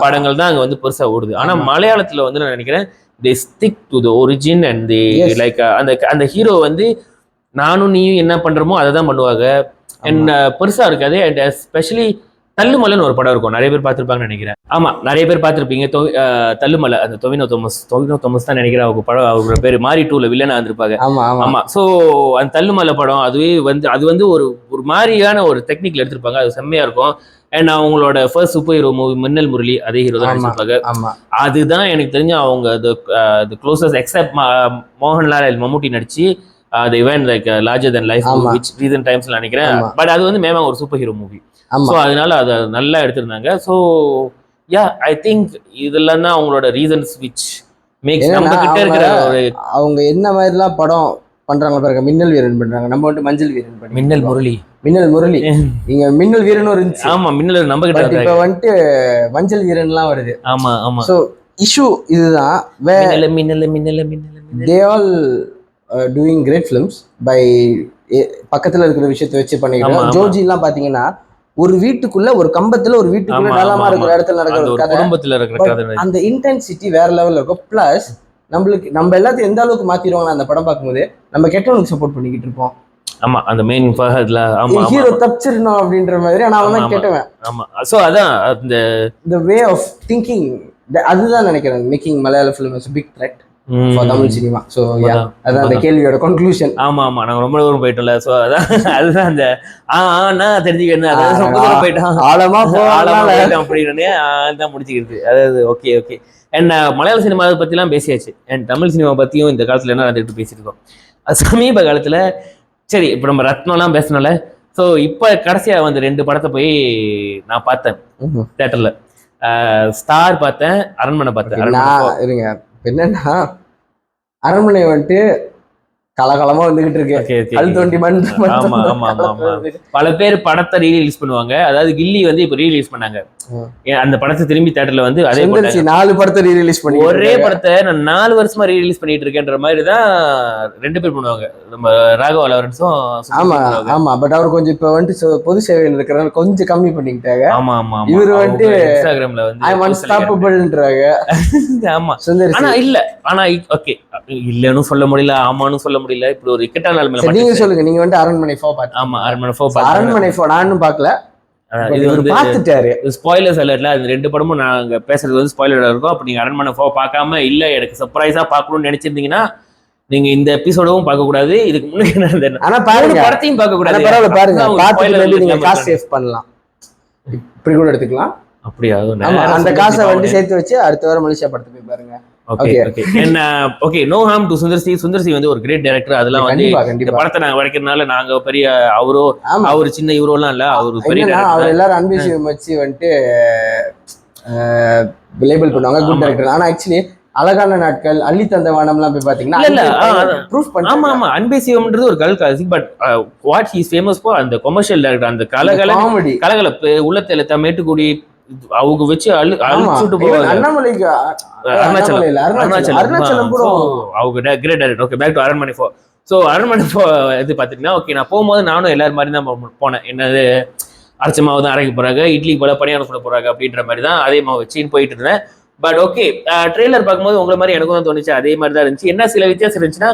படங்கள் தான் அங்க வந்து பெருசா ஓடுது. ஆனா மலையாளத்துல வந்து நான் நினைக்கிறேன் they stick to the origin and they like அந்த ஹீரோ வந்து நானும் நீயும் என்ன பண்றோமோ அதை தான் பண்ணுவாங்க. அண்ட் பெருசா இருக்காது. அண்ட் எஸ்பெஷலி தள்ளுமலைன்னு ஒரு படம் இருக்கும், நிறைய பேர் பார்த்துருப்பாங்கன்னு நினைக்கிறேன். ஆமா நிறைய பேர் பார்த்துருப்பீங்க. தள்ளுமலை அந்த டொவினோ தோமஸ் தான் நினைக்கிறேன் அவங்க படம். அவங்க பேர் மாரி 2ல வில்லனா இருந்திருப்பாங்க. ஆமா. ஸோ அந்த தள்ளுமலை படம் அதுவே வந்து அது வந்து ஒரு மாதிரியான ஒரு டெக்னிக்ல எடுத்திருப்பாங்க. அது செம்மையா இருக்கும். அண்ட் அவங்களோட ஃபர்ஸ்ட் சூப்பர் ஹீரோ மூவி மின்னல் முரளி அதே ஹீரோ தான் நடிச்சிருப்பாங்க. அதுதான் எனக்கு தெரிஞ்சு அவங்க க்ளோசஸ்ட் எக்ஸப்ட் மோகன்லால் மம்முட்டி நடிச்சு the event like larger than life movie which recent timesல நினைக்கிறேன். பட் அது வந்து மேமா ஒரு சூப்பர் ஹீரோ மூவி. ஸோ அதனால அதை நல்லா எடுத்திருந்தாங்க. ஸோ யா ஐ திங்க் இதெல்லாம் தான் அவங்களோட ரீசன்ஸ் விச் மேக்ஸ் நம்ம கிட்ட இருக்கிற ஒரு அவங்க என்ன மாதிரிலாம் படம் பண்றாங்க பாருங்க. மின்னல் வீரன் பண்றாங்க, நம்ம வந்து மஞ்சள் வீரன் பண்ணி மின்னல் முரளி நீங்க மின்னல் வீரன் ஒரு இருந்துச்சு. ஆமா மின்னல் நம்ம கிட்ட இப்ப வந்துட்டு மஞ்சள் வீரன்லாம் வருது. ஆமா ஆமா. ஸோ இஷ்யூ இதுதான். மின்னல் they all doing great films by பக்கத்துல இருக்கிற விஷயத்தை வச்சு பண்ணிக்கலாம். ஜோஜி எல்லாம் பாத்தீங்கன்னா ஒரு வீட்டுக்குள்ள ஒரு கம்பத்துல ஒரு வீட்டுக்குள்ள நலமா இருக்கிற இடத்துல நடக்கிற ஒரு கதை. அந்த இன்டென்சிட்டி வேற லெவல்ல இருக்கும். பிளஸ் நம்ம எல்லாத்தையும் எந்த அளவுக்கு மாத்திடுவாங்க அந்த படம் பார்க்கும்போது நம்ம கெட்டவனுக்கு சப்போர்ட் பண்ணிக்கிட்டு இருப்போம். ஆமா அந்த மெயின் ஃபஹத்ல ஆமா ஹீரோ தப்பிச்சிரணும் அப்படின்ற மாதிரி. ஆனா அவன் தான் கெட்டவன். ஆமா. சோ அதான் the way of thinking அதுதான் நினைக்கிறேன் making Malayala film is big threat for Tamil cinema. So அதான் அந்த கேள்வியோட கன்க்ளூஷன். ஆமா ஆமா நாங்க ரொம்ப தூரம் போயிட்டோம்ல. ஸோ அதுதான் அந்த நான் தெரிஞ்சுக்கிறேன். அதாவது ரொம்ப தூரம் போயிட்டோம் ஆழமா போயிட்டோம் அப்படின்னு தான் முடிச்சுக்கிறது. அதாவது ஓகே ஓகே. அண்ட் மலையாள சினிமாவை பற்றிலாம் பேசியாச்சு. அண்ட் தமிழ் சினிமா பற்றியும் இந்த காலத்தில் என்ன நடந்துட்டு பேசியிருக்கோம். சமீப காலத்தில் சரி இப்போ நம்ம ரத்னம்லாம் பேசினால ஸோ இப்போ கடைசியாக வந்து 2 படத்தை போய் நான் பார்த்தேன் தேட்டரில். ஸ்டார் பார்த்தேன், அரண்மனை பார்த்தேன். இருங்க என்னன்னா அரண்மனை வந்துட்டு கலகலமா வந்துகிட்டு இருக்கு. கல் தோண்டி மண். பல பேர் படத்தை ரீலீஸ் பண்ணுவாங்க. அதாவது கில்லி வந்து இப்ப ரீலீஸ் பண்ணாங்க. அந்த படத்தை திரும்பி தியேட்டர்ல வந்து அதே 4 படத்தை ரீலீஸ் பண்ணி ஒரே படத்தை நான் 4 வருஷமா ரீலீஸ் பண்ணிட்டு இருக்கேன்ற மாதிரி தான் 2 பேர் பண்ணுவாங்க. நம்ம ராகவா லாரன்ஸும். ஆமா ஆமா. பட் அவர் கொஞ்சம் இப்ப வந்துட்டு பொது சேவையில் இருக்கிறனால கொஞ்சம் கம்மி பண்ணிக்கிட்டாங்க. ஆமா ஆமா. இவர் வந்துட்டு இன்ஸ்டாகிராம்ல வந்து ஐ அம் அன்ஸ்டாப்பபிள்ன்றாங்க. ஆமா ஆனா இல்ல ஆனா ஓகே இல்லன்னு சொல்ல முடியல, ஆமான்னு சொல்ல முடியல. இப்படி ஒரு இக்கட்டான நிலைமையில நீங்க சொல்லுங்க. நீங்க வந்து அரண்மனை 4 பாத்தீங்க. ஆமா அரண்மனை 4 நானும் பார்க்கல. இது வந்து பார்த்துட்டாரு. ஸ்பாயிலர்ஸ் அலர்ட்ல அந்த 2 படமும் நாங்க பேசுறது வந்து ஸ்பாயிலரா இருக்கும். அப்ப நீங்க அரண்மனை 4 பார்க்காம இல்ல எனக்கு சர்ப்ரைஸா பார்க்கணும்னு நினைச்சிருந்தீங்கன்னா நீங்க இந்த எபிசோடவும் பார்க்க கூடாது. இதுக்கு முன்னாடி நடந்த ஆனா பாருங்க படத்தையும் பார்க்க கூடாது. பரவாயில்ல பாருங்க. பார்த்துட்டு நீங்க காசு சேவ் பண்ணலாம். இப்படி கூட எடுத்துக்கலாம். அப்படியா? அந்த காசை வந்து சேர்த்து வச்சு அடுத்த வாரம் மலேசியா படத்தை போய் பாருங்க. நோ ஹார்ம் டு சுந்தர்சி வந்து ஒரு கிரேட் டைரக்டர். அதெல்லாம் வந்து இந்த படத்தை நாங்க வரைக்கிறதுனால நாங்க பெரிய அவரு சின்ன ஹீரோலாம் இல்ல, அவரு பெரிய அவர் எல்லாரும் அன்பிஷியம் வச்சு வந்துட்டு லேபிள் பண்ணுவாங்க குட் டைரக்டர். ஆனா ஆக்சுவலி அழகான நாட்கள், அள்ளி தந்த வானம்லாம் போய் பாத்தீங்கன்னா ப்ரூஃப் பண்ண. ஆமா ஆமா. அன்பேசியம்ன்றது ஒரு கல் classic. But what he is famous for அந்த கமர்ஷியல் டைரக்டர், அந்த கலகலப்பு உள்ளத்துல மேட்டுக்குடி அவங்க வச்சு அழிச்சுட்டு போவாங்க. அண்ணாமலைக்கு அருணாச்சலம் கூட அவங்க great director. Okay back to Aranmanai 4. So அரண்மனை 4 இது பார்த்துட்டீங்கன்னா ஓகே நான் போகும்போது நானும் எல்லாரும் மாதிரி தான் போனேன். என்னது அரைச்ச மாவு தான் அரைக்க போறாங்க, இட்லி போல பணியாரம் சுட போறாங்க அப்படின்ற மாதிரி தான் அதே மாவு வச்சுன்னு போயிட்டு இருந்தேன். பட் ஓகே ட்ரெய்லர் பார்க்கும்போது உங்களை மாதிரி எனக்கும் தான் தோணுச்சு. அதே மாதிரி தான் இருந்துச்சு. என்ன சில வித்தியாசம் இருந்துச்சுன்னா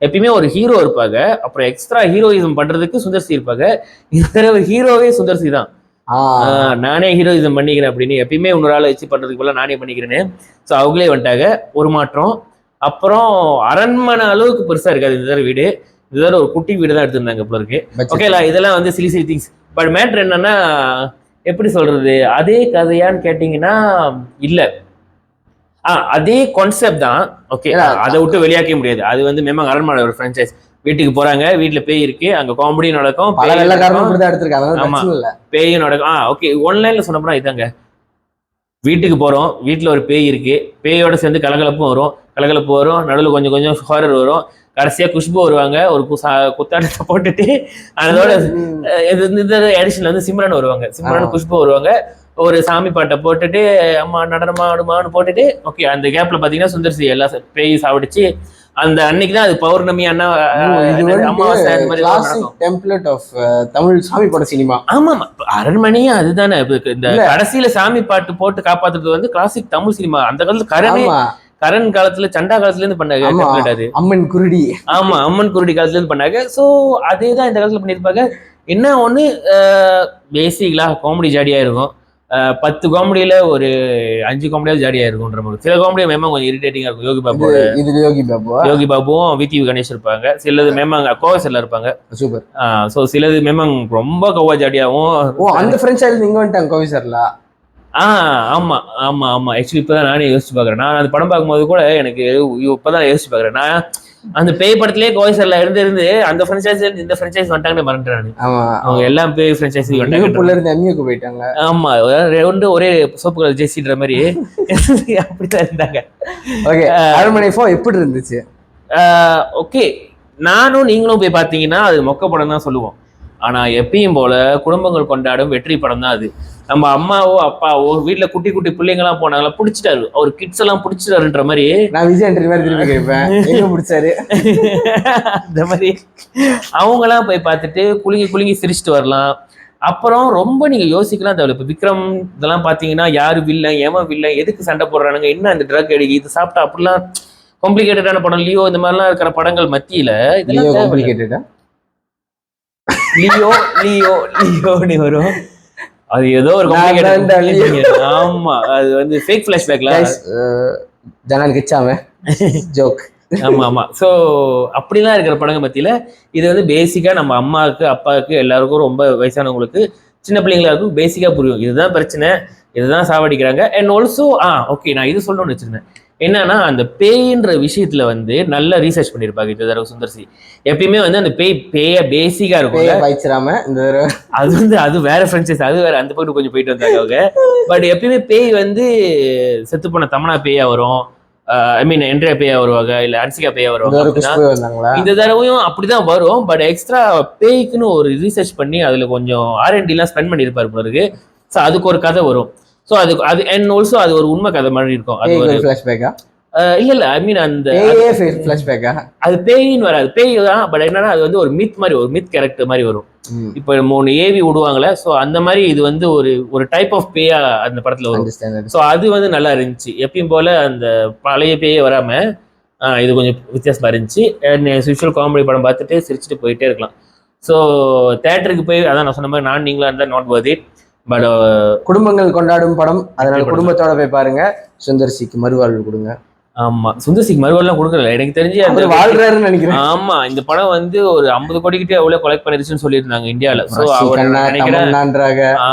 எப்பயுமே ஒரு ஹீரோ இருப்பாங்க, அப்புறம் எக்ஸ்ட்ரா ஹீரோயிசம் பண்றதுக்கு சுந்தர்சி இருப்பாங்க. இந்த ஹீரோவே சுந்தர்சி தான். நானே ஹீரோயிசம் பண்ணிக்கிறேன் அப்படின்னு எப்பயுமே இன்னொரு ஆளை வச்சு பண்றதுக்கு போல நானே பண்ணிக்கிறேன்னு. ஸோ அவங்களே வந்துட்டாங்க. ஒரு மாற்றம். அப்புறம் அரண்மனை அளவுக்கு பெருசா இருக்காது இந்த தடவை வீடு. இந்த தடவை ஒரு குட்டி வீடு தான் எடுத்திருந்தாங்க போல இருக்கு. ஓகேலா இதெல்லாம் வந்து Chile Chile things. But matter என்னன்னா எப்படி சொல்றது, அதே கதையான்னு கேட்டீங்கன்னா இல்ல. அதே கான்செப்ட் தான். ஓகே, அதை விட்டு வெளியாக்க முடியாது. அது வந்து மேம் அரண்மனை ஒரு ஃப்ரான்ச்சைஸ். வீட்டுக்கு போறாங்க, வீட்டுல பேய் இருக்கு, அங்க காமெடி நடக்கும், பேயும் நடக்கும். ஓகே, ஒன்லைன்ல சொன்னோம்னா இதாங்க, வீட்டுக்கு போறோம், வீட்டுல ஒரு பேய் இருக்கு, பேயோட சேர்ந்து கலகலப்பும் வரும், நடுவில் கொஞ்சம் கொஞ்சம் ஹாரர் வரும், கடைசியா குஷ்பு வருவாங்க, ஒரு குத்தாட்டத்தை போட்டுட்டு அதோட இந்த எடிஷன்ல வந்து சிம்ரன் வருவாங்க, குஷ்பு வருவாங்க, ஒரு சாமி பாட்டை போட்டுட்டு அம்மா நடனமா ஆடுமான்னு போட்டுட்டு ஓகே. அந்த கேப்ல பாத்தீங்கன்னா சுந்தர்சி எல்லா பேய் சாப்பிடுச்சு. அந்த அன்னைக்கு தான் அது பௌர்ணமி அண்ணா அமாவாசை அந்த மாதிரி டெம்ப்ளேட் ஆஃப் தமிழ் சாமி பாட்டு சினிமா. ஆமா, அரண்மனையே அதுதானே. இந்த கடைசியில சாமி பாட்டு போட்டு காப்பாத்துறது வந்து கிளாசிக் தமிழ் சினிமா. அந்த காலத்துல கரண் காலத்துல சண்டா காலத்துல இருந்து பண்ணாங்க, அம்மன் குருடி. ஆமா, அம்மன் குருடி காலத்துல இருந்து பண்ணாங்க. சோ அதேதான் இந்த காலத்துல பண்ணிருப்பாங்க. என்ன ஒண்ணு, பேசிக்கலா காமெடி ஜாடியா இருக்கும். 10 காமெடியில ஒரு 5 காமெடியாவது ஜாடியா இருக்கும்ன்ற மாதிரி. சில காமெடி மேம் கொஞ்சம் இரிட்டேட்டிங்கா இருக்கும். யோகி பாபுவும் விடிவி கணேஷ் இருப்பாங்க. சிலது மேமாங்க கோவசல்ல இருப்பாங்க. சூப்பர். சோ சிலது மேமாங்க ரொம்ப கவ்வா ஜாடியாவும். அந்த ஃப்ரெண்ட்ஸ் இங்க வந்துட்டாங்க கோவிசர்ல. ஆமா ஆமா ஆமா. ஆக்சுவலி இப்பதான் நானே யோசிச்சு பாக்குறேன். நான் அந்த படம் பார்க்கும்போது கூட எனக்கு இப்பதான் யோசிச்சு பாக்குறேன். நான் அந்த பேய் படத்திலேயே கோவிசர்ல இருந்து அந்த பிரான்சைஸ் இந்த பிரான்சைஸ் வந்துட்டாங்கன்னு மறந்துட்டானு. அவங்க எல்லாம் பேய் பிரான்சைஸ் போயிட்டாங்க. ஆமா, ஒரே சோப்பு கலர் ஜெர்சின்ற மாதிரி அப்படிதான் இருந்தாங்க. ஓகே, அரண்மனை 4 எப்படி இருந்துச்சு? ஓகே, நானும் நீங்களும் போய் பாத்தீங்கன்னா அது மொக்க படம் தான் சொல்லுவோம். ஆனா எப்பயும் போல குடும்பங்கள் கொண்டாடும் வெற்றி படம் தான் அது. நம்ம அம்மாவோ அப்பாவோ வீட்டுல குட்டி குட்டி பிள்ளைங்க எல்லாம் போனாங்களா, பிடிச்சிட்டாரு, அவர் கிட்ஸ் எல்லாம் பிடிச்சிட்டாருன்ற மாதிரி. நான் விஜய் திரும்பி கேட்பேன், பிடிச்சாரு அந்த மாதிரி அவங்க எல்லாம் போய் பார்த்துட்டு குலுங்கி சிரிச்சுட்டு வரலாம். அப்புறம் ரொம்ப நீங்க யோசிக்கலாம் தேவை. இப்ப விக்ரம் இதெல்லாம் பாத்தீங்கன்னா யாரு வில்லன், ஏமா வில்லன், எதுக்கு சண்டை போடுறானுங்க, என்ன அந்த ட்ரக் அடிக்கு, இது சாப்பிட்டா அப்படிலாம் காம்ப்ளிகேட்டடான படம். லியோ இந்த மாதிரிலாம் இருக்கிற படங்கள் மத்தியில லியோன்னு வரும். அது ஏதோ ஒரு ஆமா, அது வந்து ஃபேக் ஃபிளாஷ்பேக்ல ஜனான் கிச்சாம ஜோக். ஆமா ஆமா. சோ அப்படிலாம் இருக்கிற படங்கள் மத்தியில இது வந்து பேசிக்கா நம்ம அம்மாவுக்கு அப்பாவுக்கு எல்லாருக்கும், ரொம்ப வயசானவங்களுக்கு சின்ன பிள்ளைங்களா இருக்கும், பேசிக்கா புரியும். இதுதான் பிரச்சனை, இதுதான் சாவடிக்கிறாங்க. அண்ட் ஆல்சோ ஓகே, நான் இது சொல்லணும்னு வச்சிருந்தேன். என்னன்னா அந்த பேய்ன்ற விஷயத்துல வந்து நல்ல ரீசர்ச் பண்ணிருப்பாங்க இந்த தடவை சுந்தர்சி. எப்பயுமே வந்து அந்த பேய பேசிக்கா இருக்கும். அது வந்து அது வேற ஃப்ரெண்ட்ஸஸ், அது வேற, அந்த பக்கம் கொஞ்சம் போயிட்டு வந்தாங்க அவங்க. பட் எப்பயுமே பேய் வந்து செத்து போன தமனா பேயா வரும், ஐ மீன் என்ட்ரியா பேயா வருவாங்க, இல்ல அன்சிகா பேயா வருவாங்க. இந்த தடவையும் அப்படிதான் வரும். பட் எக்ஸ்ட்ரா பேய்க்குன்னு ஒரு ரீசர்ச் பண்ணி அதுல கொஞ்சம் R&D எல்லாம் ஸ்பெண்ட் பண்ணிருப்பாரு பிறகு. ஸோ அதுக்கு ஒரு கதை வரும். ஸோ அது அண்ட் ஆல்சோ அது ஒரு உண்மை கதை மாதிரி இருக்கும். அது ஒரு ஃபிளாஷ்பேக்கா? இல்ல ஐ மீன் அந்த ஃபிளாஷ்பேக்கா, அது பேயின்னு வராது, பேய் தான். பட் என்னன்னா அது வந்து ஒரு மித் மாதிரி, ஒரு மித் கேரக்டர் மாதிரி வரும். இப்போ 3 ஏவி விடுவாங்களே, ஸோ அந்த மாதிரி இது வந்து ஒரு டைப் ஆஃப் பேயா அந்த படத்துல வரும். ஸோ அது வந்து நல்லா இருந்துச்சு. எப்பயும் போல அந்த பழைய பேயே வராம இது கொஞ்சம் வித்தியாசமா இருந்துச்சு. யூஷுவல் காமெடி படம் பார்த்துட்டு சிரிச்சுட்டு போயிட்டே இருக்கலாம். ஸோ தேட்டருக்கு போய் அதான் நான் சொன்ன மாதிரி நான் நீங்களா இருந்தால் நாட் வர்த் இட். பட் குடும்பங்கள் கொண்டாடும் படம், அதனால குடும்பத்தோட போய் பாருங்க. சுந்தர்சிக்கு மறுவாழ்வு கொடுங்க. ஆமா, சுந்தர்சிக்கு மறுவாழ்வு கொடுக்கல எனக்கு தெரிஞ்சு, அது வாழ்றாருன்னு நினைக்கிறேன். ஆமா, இந்த படம் வந்து ஒரு 50 கோடி கிட்டே எவ்வளவு கலெக்ட் பண்ணிருச்சுன்னு சொல்லியிருந்தாங்க இந்தியால.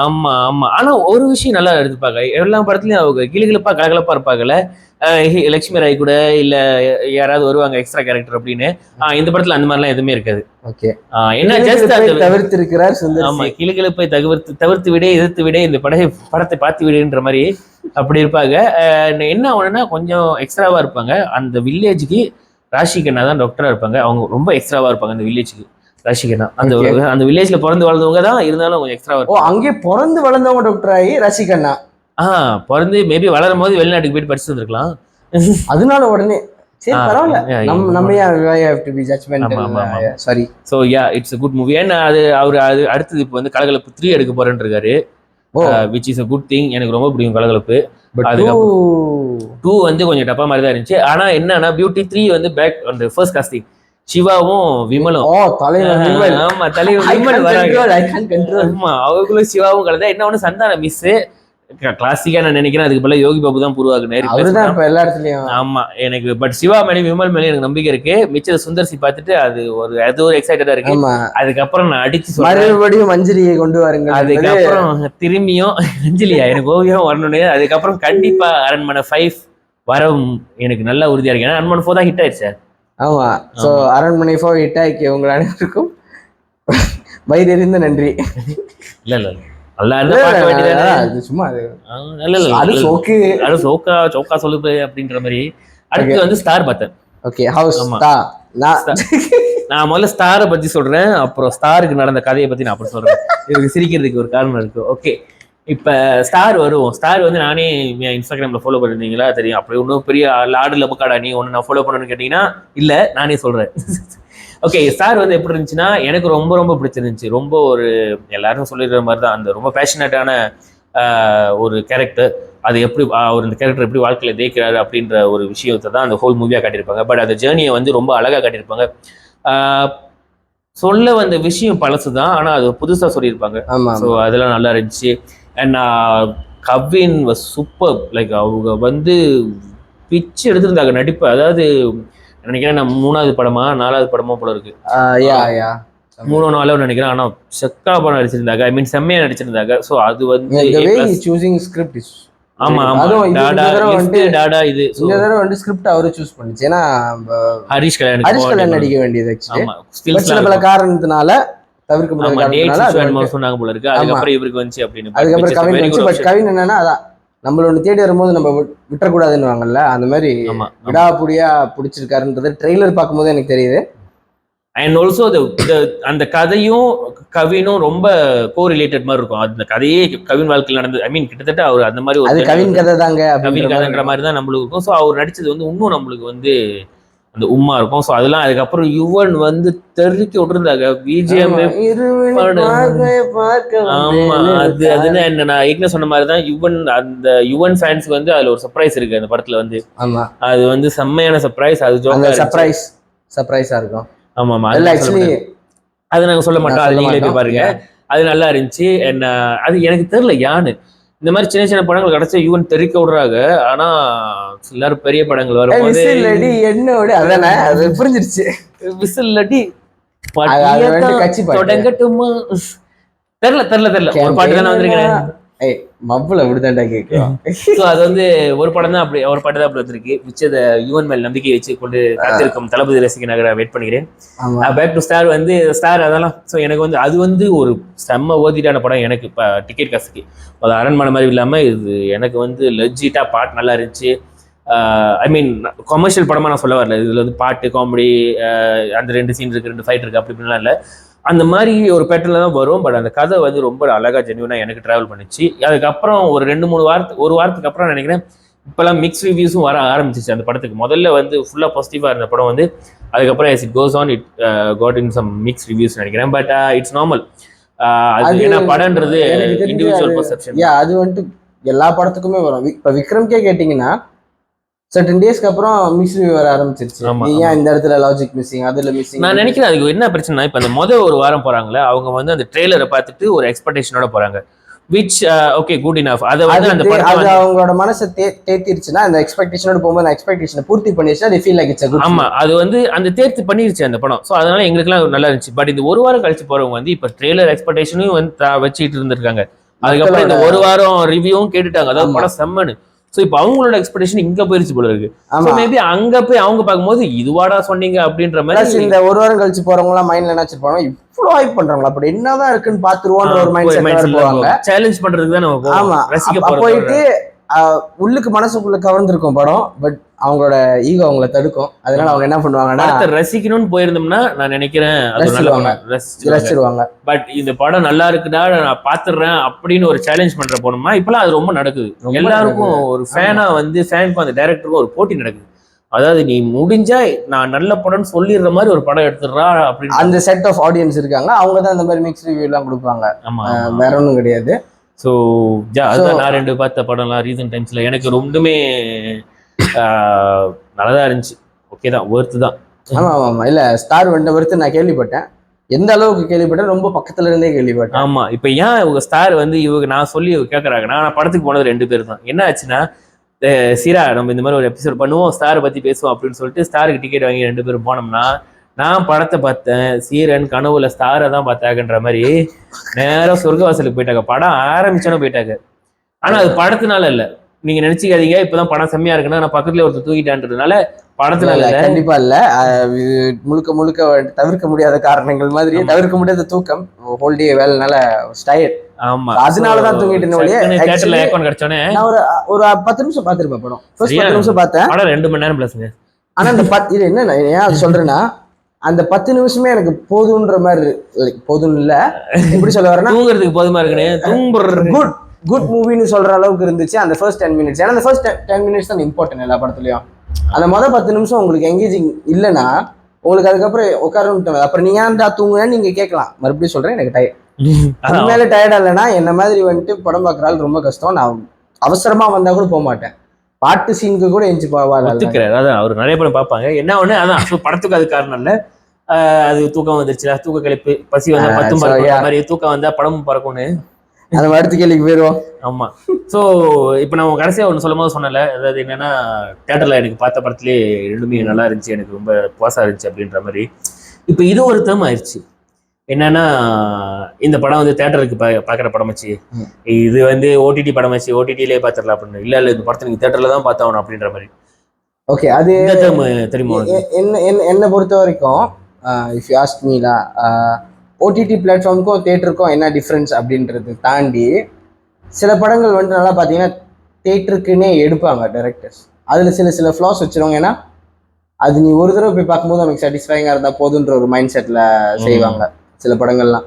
ஆமா ஆமா. ஆனா ஒரு விஷயம் நல்லா எடுத்துப்பாங்க, எல்லா படத்துலயும் அவங்க கிளிகிழப்பா கலகலப்பா இருப்பாங்கல்ல. லட்சுமி ராய் கூட இல்ல யாராவது வருவாங்க எக்ஸ்ட்ரா கேரக்டர் அப்படின்னு. இந்த படத்துல அந்த மாதிரிலாம் எதுவுமே இருக்காது. ஓகே, என்ன ஜஸ்ட் தவிர்த்து இருக்கிறார் சுந்தர். ஆமா, கிளிகிழப்பை தவிர்த்து விட, எதிர்த்து விட, இந்த படத்தை பார்த்து விடுன்ற மாதிரி அப்படி இருப்பாங்க. என்ன ஒண்ணுன்னா கொஞ்சம் எக்ஸ்ட்ராவா இருப்பாங்க. அந்த வில்லேஜுக்கு ராஷிகண்ணா தான் டாக்டரா இருப்பாங்க. அவங்க ரொம்ப எக்ஸ்ட்ராவா இருப்பாங்க அந்த வில்லேஜுக்கு. ராஷிகண்ணா அந்த வில்லேஜ்ல பிறந்து வளர்ந்தவங்க தான், இருந்தாலும் கொஞ்சம் எக்ஸ்ட்ரா இருக்கும். அங்கே பிறந்து வளர்ந்தவங்க டாக்டர் ஆகி ராஷிகண்ணா பிறந்து மேபி வளரும் போது வெளிநாட்டுக்கு போயிட்டு படிச்சுட்டு வந்திருக்கலாம். அதனால உடனே சரி பரவாயில்ல, நம்ம sorry. So yeah, it's a good movie. ஏன்னா அவர் அடுத்தது இப்போ வந்து கலகலப்பு 3 எடுக்க போறேன்னு இருக்காரு. Which is a good thing. எனக்கு ரொம்ப பிடிக்கும் கலகலப்பு. அதுக்கப்புறம் 2 வந்து கொஞ்சம் டப்பா மாதிரி தான் இருந்துச்சு. ஆனா என்னன்னா பியூட்டி 3 வந்து பேக் அந்த ஃபர்ஸ்ட் காஸ்டிங் சிவாவும் விமலும். ஆமா, தலைவர் விமல் வராங்க. ஆமா, அவங்களும் சிவாவும் கலந்தா என்ன ஒண்ணு சந்தான மிஸ் கிளாசிக்கா நான் நினைக்கிறேன். அதுக்கு பதிலா யோகி பாபு தான் புருவாக்குனாரு எல்லா இடத்துலயும். ஆமா, எனக்கு பட் சிவா மேலே விமல் மேலே எனக்கு நம்பிக்கை இருக்கு. மிச்சம் சுந்தர்சி பார்த்துட்டு அது ஒரு எக்ஸைட்டடா இருக்கு. அதுக்கப்புறம் நான் அடிச்சு மறுபடியும் அஞ்சலியை கொண்டு வாருங்க. அதுக்கப்புறம் திரும்பியும் அஞ்சலியா எனக்கு ஓவியம் வரணும்னு. அதுக்கப்புறம் கண்டிப்பா அரண்மனை 5 வர எனக்கு நல்ல உறுதியா இருக்கு. ஏன்னா அரண்மனை 4 தான் ஹிட் ஆயிடுச்சு. ஆமா. ஸோ அரண்மனை 4 ஹிட் ஆக்கி உங்கள் அனைவருக்கும் வயிறெறிந்த நன்றி. இல்ல இல்ல நல்லா இருந்தா பார்க்க வேண்டியதானே. அது சும்மா இல்ல இல்ல அது சோக்கு அது சோக்கா சொல்லுது அப்படின்ற மாதிரி. அடுத்து வந்து ஸ்டார் பார்த்தேன். Okay house star. நான் முதல்ல ஸ்டாரை பத்தி சொல்றேன், அப்புறம் ஸ்டாருக்கு நடந்த கதையை பத்தி நான் அப்புறம் சொல்றேன். இதுக்கு சிரிக்கிறதுக்கு ஒரு காரணம் இருக்கு. ஓகே, இப்ப ஸ்டார் வருவோம். ஸ்டார் வந்து நானே இன்ஸ்டாகிராம்ல ஃபாலோ பண்ணிருந்தீங்களா தெரியும். அப்படி ஒன்றும் பெரிய லாடு லபக்காடா நீ ஒன்று நான் ஃபாலோ பண்ணணும்னு கேட்டீங்கன்னா இல்ல, நானே சொல்றேன். ஓகே, ஸ்டார் வந்து எப்படி இருந்துச்சுன்னா எனக்கு ரொம்ப ரொம்ப பிடிச்சிருந்துச்சு. ரொம்ப ஒரு எல்லாரும் சொல்லிடுற மாதிரி தான், அந்த ரொம்ப பேஷனேட்டான ஒரு கேரக்டர். அது எப்படி அவர் இந்த கேரக்டர் எப்படி வாழ்க்கையில தேய்க்கிறாரு அப்படின்ற ஒரு விஷயத்தை தான் அந்த ஹோல் மூவியா காட்டியிருப்பாங்க. பட் அந்த ஜேர்னியை வந்து ரொம்ப அழகா காட்டியிருப்பாங்க. சொல்ல வந்த விஷயம் பழசு தான், ஆனா அது புதுசா சொல்லியிருப்பாங்க. ஸோ அதெல்லாம் நல்லா இருந்துச்சு. And Kavin was super. Like அவங்க வந்து பிச்சு எடுத்திருந்தாங்க நடிப்பு. அதாவது நினைக்கிறேன் நான் 3வது படமா 4வது படமா போல இருக்கு, 3 4 நினைக்கிறேன். ஆனா செக்கா படம் நடிச்சிருந்தாங்க. ஐ மீன் செம்மையா நடிச்சிருந்தாங்க. ஸோ அது வந்து ஆமா டாடா இது இந்த தடவை வந்து ஸ்கிரிப்ட் அவரே சூஸ் பண்ணிச்சு. ஏன்னா ஹரிஷ் கல்யாண் நடிக்க வேண்டியது சில பல காரணத்தினால தவிர்க்க முடியாத சொன்னாங்க போல இருக்கு. அதுக்கப்புறம் இவருக்கு வந்துச்சு அப்படின்னு. அதுக்கப்புறம் கவின் வந்துச்சு. பட் கவின் என்னன்னா அதான் நம்மள ஒன்று தேடி வரும்போது நம்ம விட்டுறக்கூடாதுன்னு வாங்கல்ல, அந்த மாதிரி விடாப்புடியா பிடிச்சிருக்காருன்றது ட்ரெய்லர் பார்க்கும்போது எனக்கு தெரியுது. அண்ட் ஆல்சோ அந்த கதையும் கவினும் ரொம்ப கோரிலேட்டட் மாதிரி இருக்கும். அந்த கதையே கவின் வாழ்க்கையில் நடந்தது. ஐ மீன் கிட்டத்தட்ட அவர் அந்த மாதிரி ஒரு கவின் கதை தாங்க, கவின் கதைன்ற மாதிரி தான் நம்மளுக்கு இருக்கும். ஸோ அவர் நடிச்சது வந்து இன்னும் நம்மளுக்கு வந்து அந்த உம்மா இருக்கும். ஸோ அதெல்லாம் அதுக்கப்புறம் யுவன் வந்து தெருக்கி விட்டுருந்தாங்க. பிஜிஎம் ஆமா, அதுன்னு என்ன நான் ஏற்கனவே சொன்ன மாதிரி தான் யுவன் அந்த யுவன் ஃபேன்ஸ்க்கு வந்து அதுல ஒரு சர்ப்ரைஸ் இருக்கு அந்த படத்துல வந்து. அது வந்து செம்மையான சர்ப்ரைஸ். அது சர்ப்ரைஸா இருக்கும். ஆமா ஆமா, அது நாங்க சொல்ல மாட்டோம், அது நீங்களே போய் பாருங்க. அது நல்லா இருந்துச்சு. என்ன அது எனக்கு தெரியல யானு இந்த மாதிரி சின்ன சின்ன படங்கள் கிடைச்சா யுவன் தெறிக்க விடுறாங்க. ஆனா எல்லாரும் பெரிய படங்கள் வரும்போது என்னோட அதானே அது புரிஞ்சிருச்சு. விசில் அடி தொடங்கட்டுமா தெரியல ஒரு பாட்டு தானே வந்திருக்கேன். மப்புல விடுதாண்டா கேட்கும். அது வந்து ஒரு படம் தான் அப்படி, ஒரு பாட்டு தான் அப்படி வந்திருக்கு. மிச்சத யுவன் மேல் நம்பிக்கை வச்சு கொண்டு காத்திருக்கும் தளபதி ரசிக நகர வெயிட் பண்ணுகிறேன். பேக் டு ஸ்டார் வந்து ஸ்டார் அதெல்லாம். ஸோ எனக்கு வந்து அது வந்து ஒரு செம்ம ஓதிட்டான படம் எனக்கு. இப்போ டிக்கெட் காசுக்கு அது அரண்மனை மாதிரி இல்லாமல் இது எனக்கு வந்து லெஜிட்டா பாட்டு நல்லா இருந்துச்சு. ஐ மீன் கமர்ஷியல் படமாக நான் சொல்ல வரல. இதில் வந்து பாட்டு காமெடி அந்த 2 சீன் இருக்கு, 2 ஃபைட் இருக்கு, அப்படி இப்படிலாம் இல்லை. அந்த மாதிரி ஒரு பேட்டர்ல தான் வரும். பட் அந்த கதை வந்து ரொம்ப அழகா ஜென்யூனா எனக்கு டிராவல் பண்ணிச்சு. அதுக்கப்புறம் ஒரு 2-3 வாரத்துக்கு அப்புறம் நினைக்கிறேன் இப்பெல்லாம் மிக்ஸ் ரிவ்யூஸும் வர ஆரம்பிச்சிச்சு அந்த படத்துக்கு. முதல்ல வந்து ஃபுல்லா பாசிட்டிவா இருந்த படம் வந்து அதுக்கப்புறம் as it goes on it got in some mixed reviews நினைக்கிறேன். But it's normal. அது என்ன படம்ன்றது இண்டிவிஜுவல் பெர்செப்ஷன். அது வந்துட்டு எல்லா படத்துக்குமே வரும். இப்ப விக்ரம்கே கேட்டீங்கன்னா சர்டன் டேஸ்க்கு அப்புறம் மிஸ்ஸிங் வர ஆரம்பிச்சிருச்சு. ஏன் இந்த இடத்துல லாஜிக் மிஸ்ஸிங், அதுல மிஸ்ஸிங். நான் நினைக்கிறேன் அதுக்கு என்ன பிரச்சனை, இப்ப அந்த ஒரு வாரம் போறாங்களே அவங்க வந்து அந்த ட்ரெய்லரை பார்த்துட்டு ஒரு எக்ஸ்பெக்டேஷனோட போறாங்க. Which okay good enough. அது வந்து அந்த அது அவங்களோட மனசை தேத்திருச்சுன்னா அந்த எக்ஸ்பெக்டேஷனோட போகும்போது அந்த எக்ஸ்பெக்டேஷனை பூர்த்தி பண்ணிடுச்சுன்னா they feel like it's a good. ஆமா, அது வந்து அந்த தேர்த்து பண்ணிருச்சு அந்த படம். ஸோ அதனால எங்களுக்குலாம் நல்லா இருந்துச்சு. பட் இந்த ஒரு வாரம் கழிச்சு போறவங்க வந்து இப்ப ட்ரெய்லர் எக்ஸ்பெக்டேஷனையும் வந்து வச்சுட்டு இருந்திருக்காங்க. அதுக்கப்புறம் இந்த ஒரு வாரம் ரிவ்யூவும் கேட்டுட்டாங்க, அதாவது படம் செம்மனு. ஸோ இப்போ அவங்களோட எக்ஸ்பெக்டேஷன் இங்க போயிருச்சு போல இருக்கு. மேபி அங்க போய் அவங்க பார்க்கும்போது இதுவாடா சொன்னீங்க அப்படின்ற மாதிரி. இந்த ஒரு வாரம் கழிச்சு போறவங்க எல்லாம் மைண்ட்ல என்ன வச்சிருப்பாங்க, இவ்வளவு ஹைப் பண்றாங்களா, அப்படி என்னதான் இருக்குன்னு பாத்துருவோன்ற ஒரு மைண்ட் செட் போவாங்க. சேலஞ்ச் பண்றதுக்கு தான் நம்ம போவோம். ஆமா, ரசிக்க போயிட்டு உள்ளுக்கு மனசுக்குள்ள கவர்ந்துருக்கும் படம். பட் அவங்களோட ஈகோ அவங்கள தடுக்கும். அதனால அவங்க என்ன பண்ணுவாங்கன்னா ரசிக்கணும்னு போயிருந்தோம்னா நான் நினைக்கிறேன் ரசிச்சிருவாங்க. பட் இந்த படம் நல்லா இருக்குடா நான் பாத்துறேன் அப்படின்னு ஒரு சேலஞ்ச் பண்ற போனோம்னா இப்பெல்லாம் அது ரொம்ப நடக்குது. எல்லாருக்கும் ஒரு ஃபேனா வந்து ஃபேனுக்கும் அந்த டைரக்டருக்கும் ஒரு போட்டி நடக்குது. அதாவது நீ முடிஞ்சா நான் நல்ல படம்னு சொல்லிடுற மாதிரி ஒரு படம் எடுத்துடுறா அப்படின்னு அந்த செட் ஆஃப் ஆடியன்ஸ் இருக்காங்க. அவங்க தான் அந்த மாதிரி மிக்ஸ் ரிவ்யூ எல்லாம் கொடுப்பாங்க. ஆமா, வேற ஒன்றும் கிடையாது. ஸோ அதான் நான் 2 பார்த்த படம்லாம் ரீசன்ட் டைம்ஸ்ல எனக்கு ரொம்பவுமே நல்லதா இருந்துச்சு. ஓகே தான், ஒர்த்து தான். ஆமா ஆமா, இல்ல ஸ்டார் வந்த ஒர்த்து நான் கேள்விப்பட்டேன். எந்த அளவுக்கு கேள்விப்பட்டேன், ரொம்ப பக்கத்துல இருந்தே கேள்விப்பட்டேன். ஆமா, இப்ப ஏன் இவங்க ஸ்டார் வந்து இவங்க நான் சொல்லி கேட்கறாங்க. நான் படத்துக்கு போனது 2 பேர் தான். என்ன ஆச்சுன்னா சீரா நம்ம இந்த மாதிரி ஒரு எபிசோட் பண்ணுவோம், ஸ்டாரை பத்தி பேசுவோம் அப்படின்னு சொல்லிட்டு ஸ்டாருக்கு டிக்கெட் வாங்கி 2 பேரும் போனோம்னா நான் படத்தை பார்த்தேன். சீரன் கனவுல ஸ்டாரை தான் பார்த்தாங்கன்ற மாதிரி நேரம் சொர்க்கவாசலுக்கு போயிட்டாங்க. படம் ஆரம்பிச்சாலும் போயிட்டாங்க. ஆனா அது படத்தினால இல்ல, நீங்க நினைச்சுக்காதீங்க இப்பதான் படம் செம்மையா இருக்குன்னா நான் பக்கத்துல ஒருத்தர் தூக்கிட்டான்றதுனால படத்துல இல்ல. கண்டிப்பா இல்ல. இது முழுக்க முழுக்க தவிர்க்க முடியாத காரணங்கள் மாதிரி தவிர்க்க முடியாத தூக்கம், ஹோல் டே வேலைனால டயர்ட். ஆமா, அதனாலதான் தூங்கிட்டு தியேட்டர்ல ஏக்கன் கிடைச்சோனே நான் ஒரு 10 நிமிஷம் பாத்துருப்பேன் படம். 10 நிமிஷம் பார்த்தேன். படம் 2 மணி நேரம் பிளஸ்ங்க. ஆனா அந்த இது என்ன ஏன் அது சொல்றேன்னா அந்த 10 நிமிஷமே எனக்கு போதுன்ற மாதிரி, போதும் இல்ல எப்படி சொல்ல வரேன்னா தூங்குறதுக்கு போதுமா இருக்குன்னு குட் மூவின்னு சொல்ற அளவுக்கு இருந்துச்சு அந்த ஃபர்ஸ்ட் 10 மினிட்ஸ். ஏன்னா அந்த ஃபர்ஸ்ட் 10 மினிட்ஸ் தான் இம்பார்ட்டன்ட் எல்லா படத்துலயும். அந்த மொதல் 10 நிமிஷம் உங்களுக்கு எங்கேஜிங் இல்லைன்னா உங்களுக்கு அதுக்கப்புறம் உட்காரணும். அப்புறம் நீங்க ஏன்டா தூங்குன்னு நீங்க கேட்கலாம். மறுபடியும் சொல்றேன், எனக்கு டயர்ட் மேல டயர்டா இல்லைன்னா என்ன மாதிரி வந்துட்டு படம் பார்க்கறாள் ரொம்ப கஷ்டம். நான் அவசரமா வந்தா கூட போக மாட்டேன். பாட்டு சீனுக்கு கூட எஞ்சி போவாது. அதான் அவர் நிறைய படம் பார்ப்பாங்க. என்ன ஒண்ணு அதான் படத்துக்கு அது காரணம் இல்ல, அது தூக்கம் வந்துருச்சு, தூக்க கழிப்பு, பசி வந்தா பத்தும் மாதிரி தூக்கம் வந்தா படமும் பறக்கும்னு அந்த அடுத்த கேள்விக்கு போயிடுவோம். ஆமா. ஸோ இப்போ நம்ம கடைசியாக ஒன்று சொல்லும் போது சொன்னல, அதாவது என்னன்னா தேட்டரில் எனக்கு பார்த்த படத்துலேயே ரெண்டுமே நல்லா இருந்துச்சு, எனக்கு ரொம்ப பாஸாக இருந்துச்சு அப்படின்ற மாதிரி. இப்போ இது ஒரு டேர்ம் ஆயிடுச்சு. என்னன்னா இந்த படம் வந்து தேட்டருக்கு பார்க்குற படம் வச்சு, இது வந்து ஓடிடி படம் வச்சு ஓடிடிலே பார்த்துடலாம் அப்படின்னு. இல்லை இந்த படத்தை நீங்கள் தேட்டரில் தான் பார்த்தாகணும் அப்படின்ற மாதிரி. ஓகே, அது தெரியுமா? என்னை பொறுத்த வரைக்கும் இஃப் யூ ஆஸ்க் மீலா, ஓடிடி பிளாட்ஃபார்முக்கும் தேட்டருக்கும் என்ன டிஃப்ரென்ஸ் அப்படின்றது தாண்டி சில படங்கள் வந்து நல்லா பார்த்தீங்கன்னா தேட்டருக்குன்னே எடுப்பாங்க டைரக்டர்ஸ். அதில் சில ஃப்ளாஸ் வச்சுருவாங்க. ஏன்னா அது நீ ஒரு தடவை போய் பார்க்கும்போது நமக்கு சாட்டிஸ்ஃபைங்காக இருந்தால் போதுன்ற ஒரு மைண்ட் செட்டில் செய்வாங்க சில படங்கள்லாம்.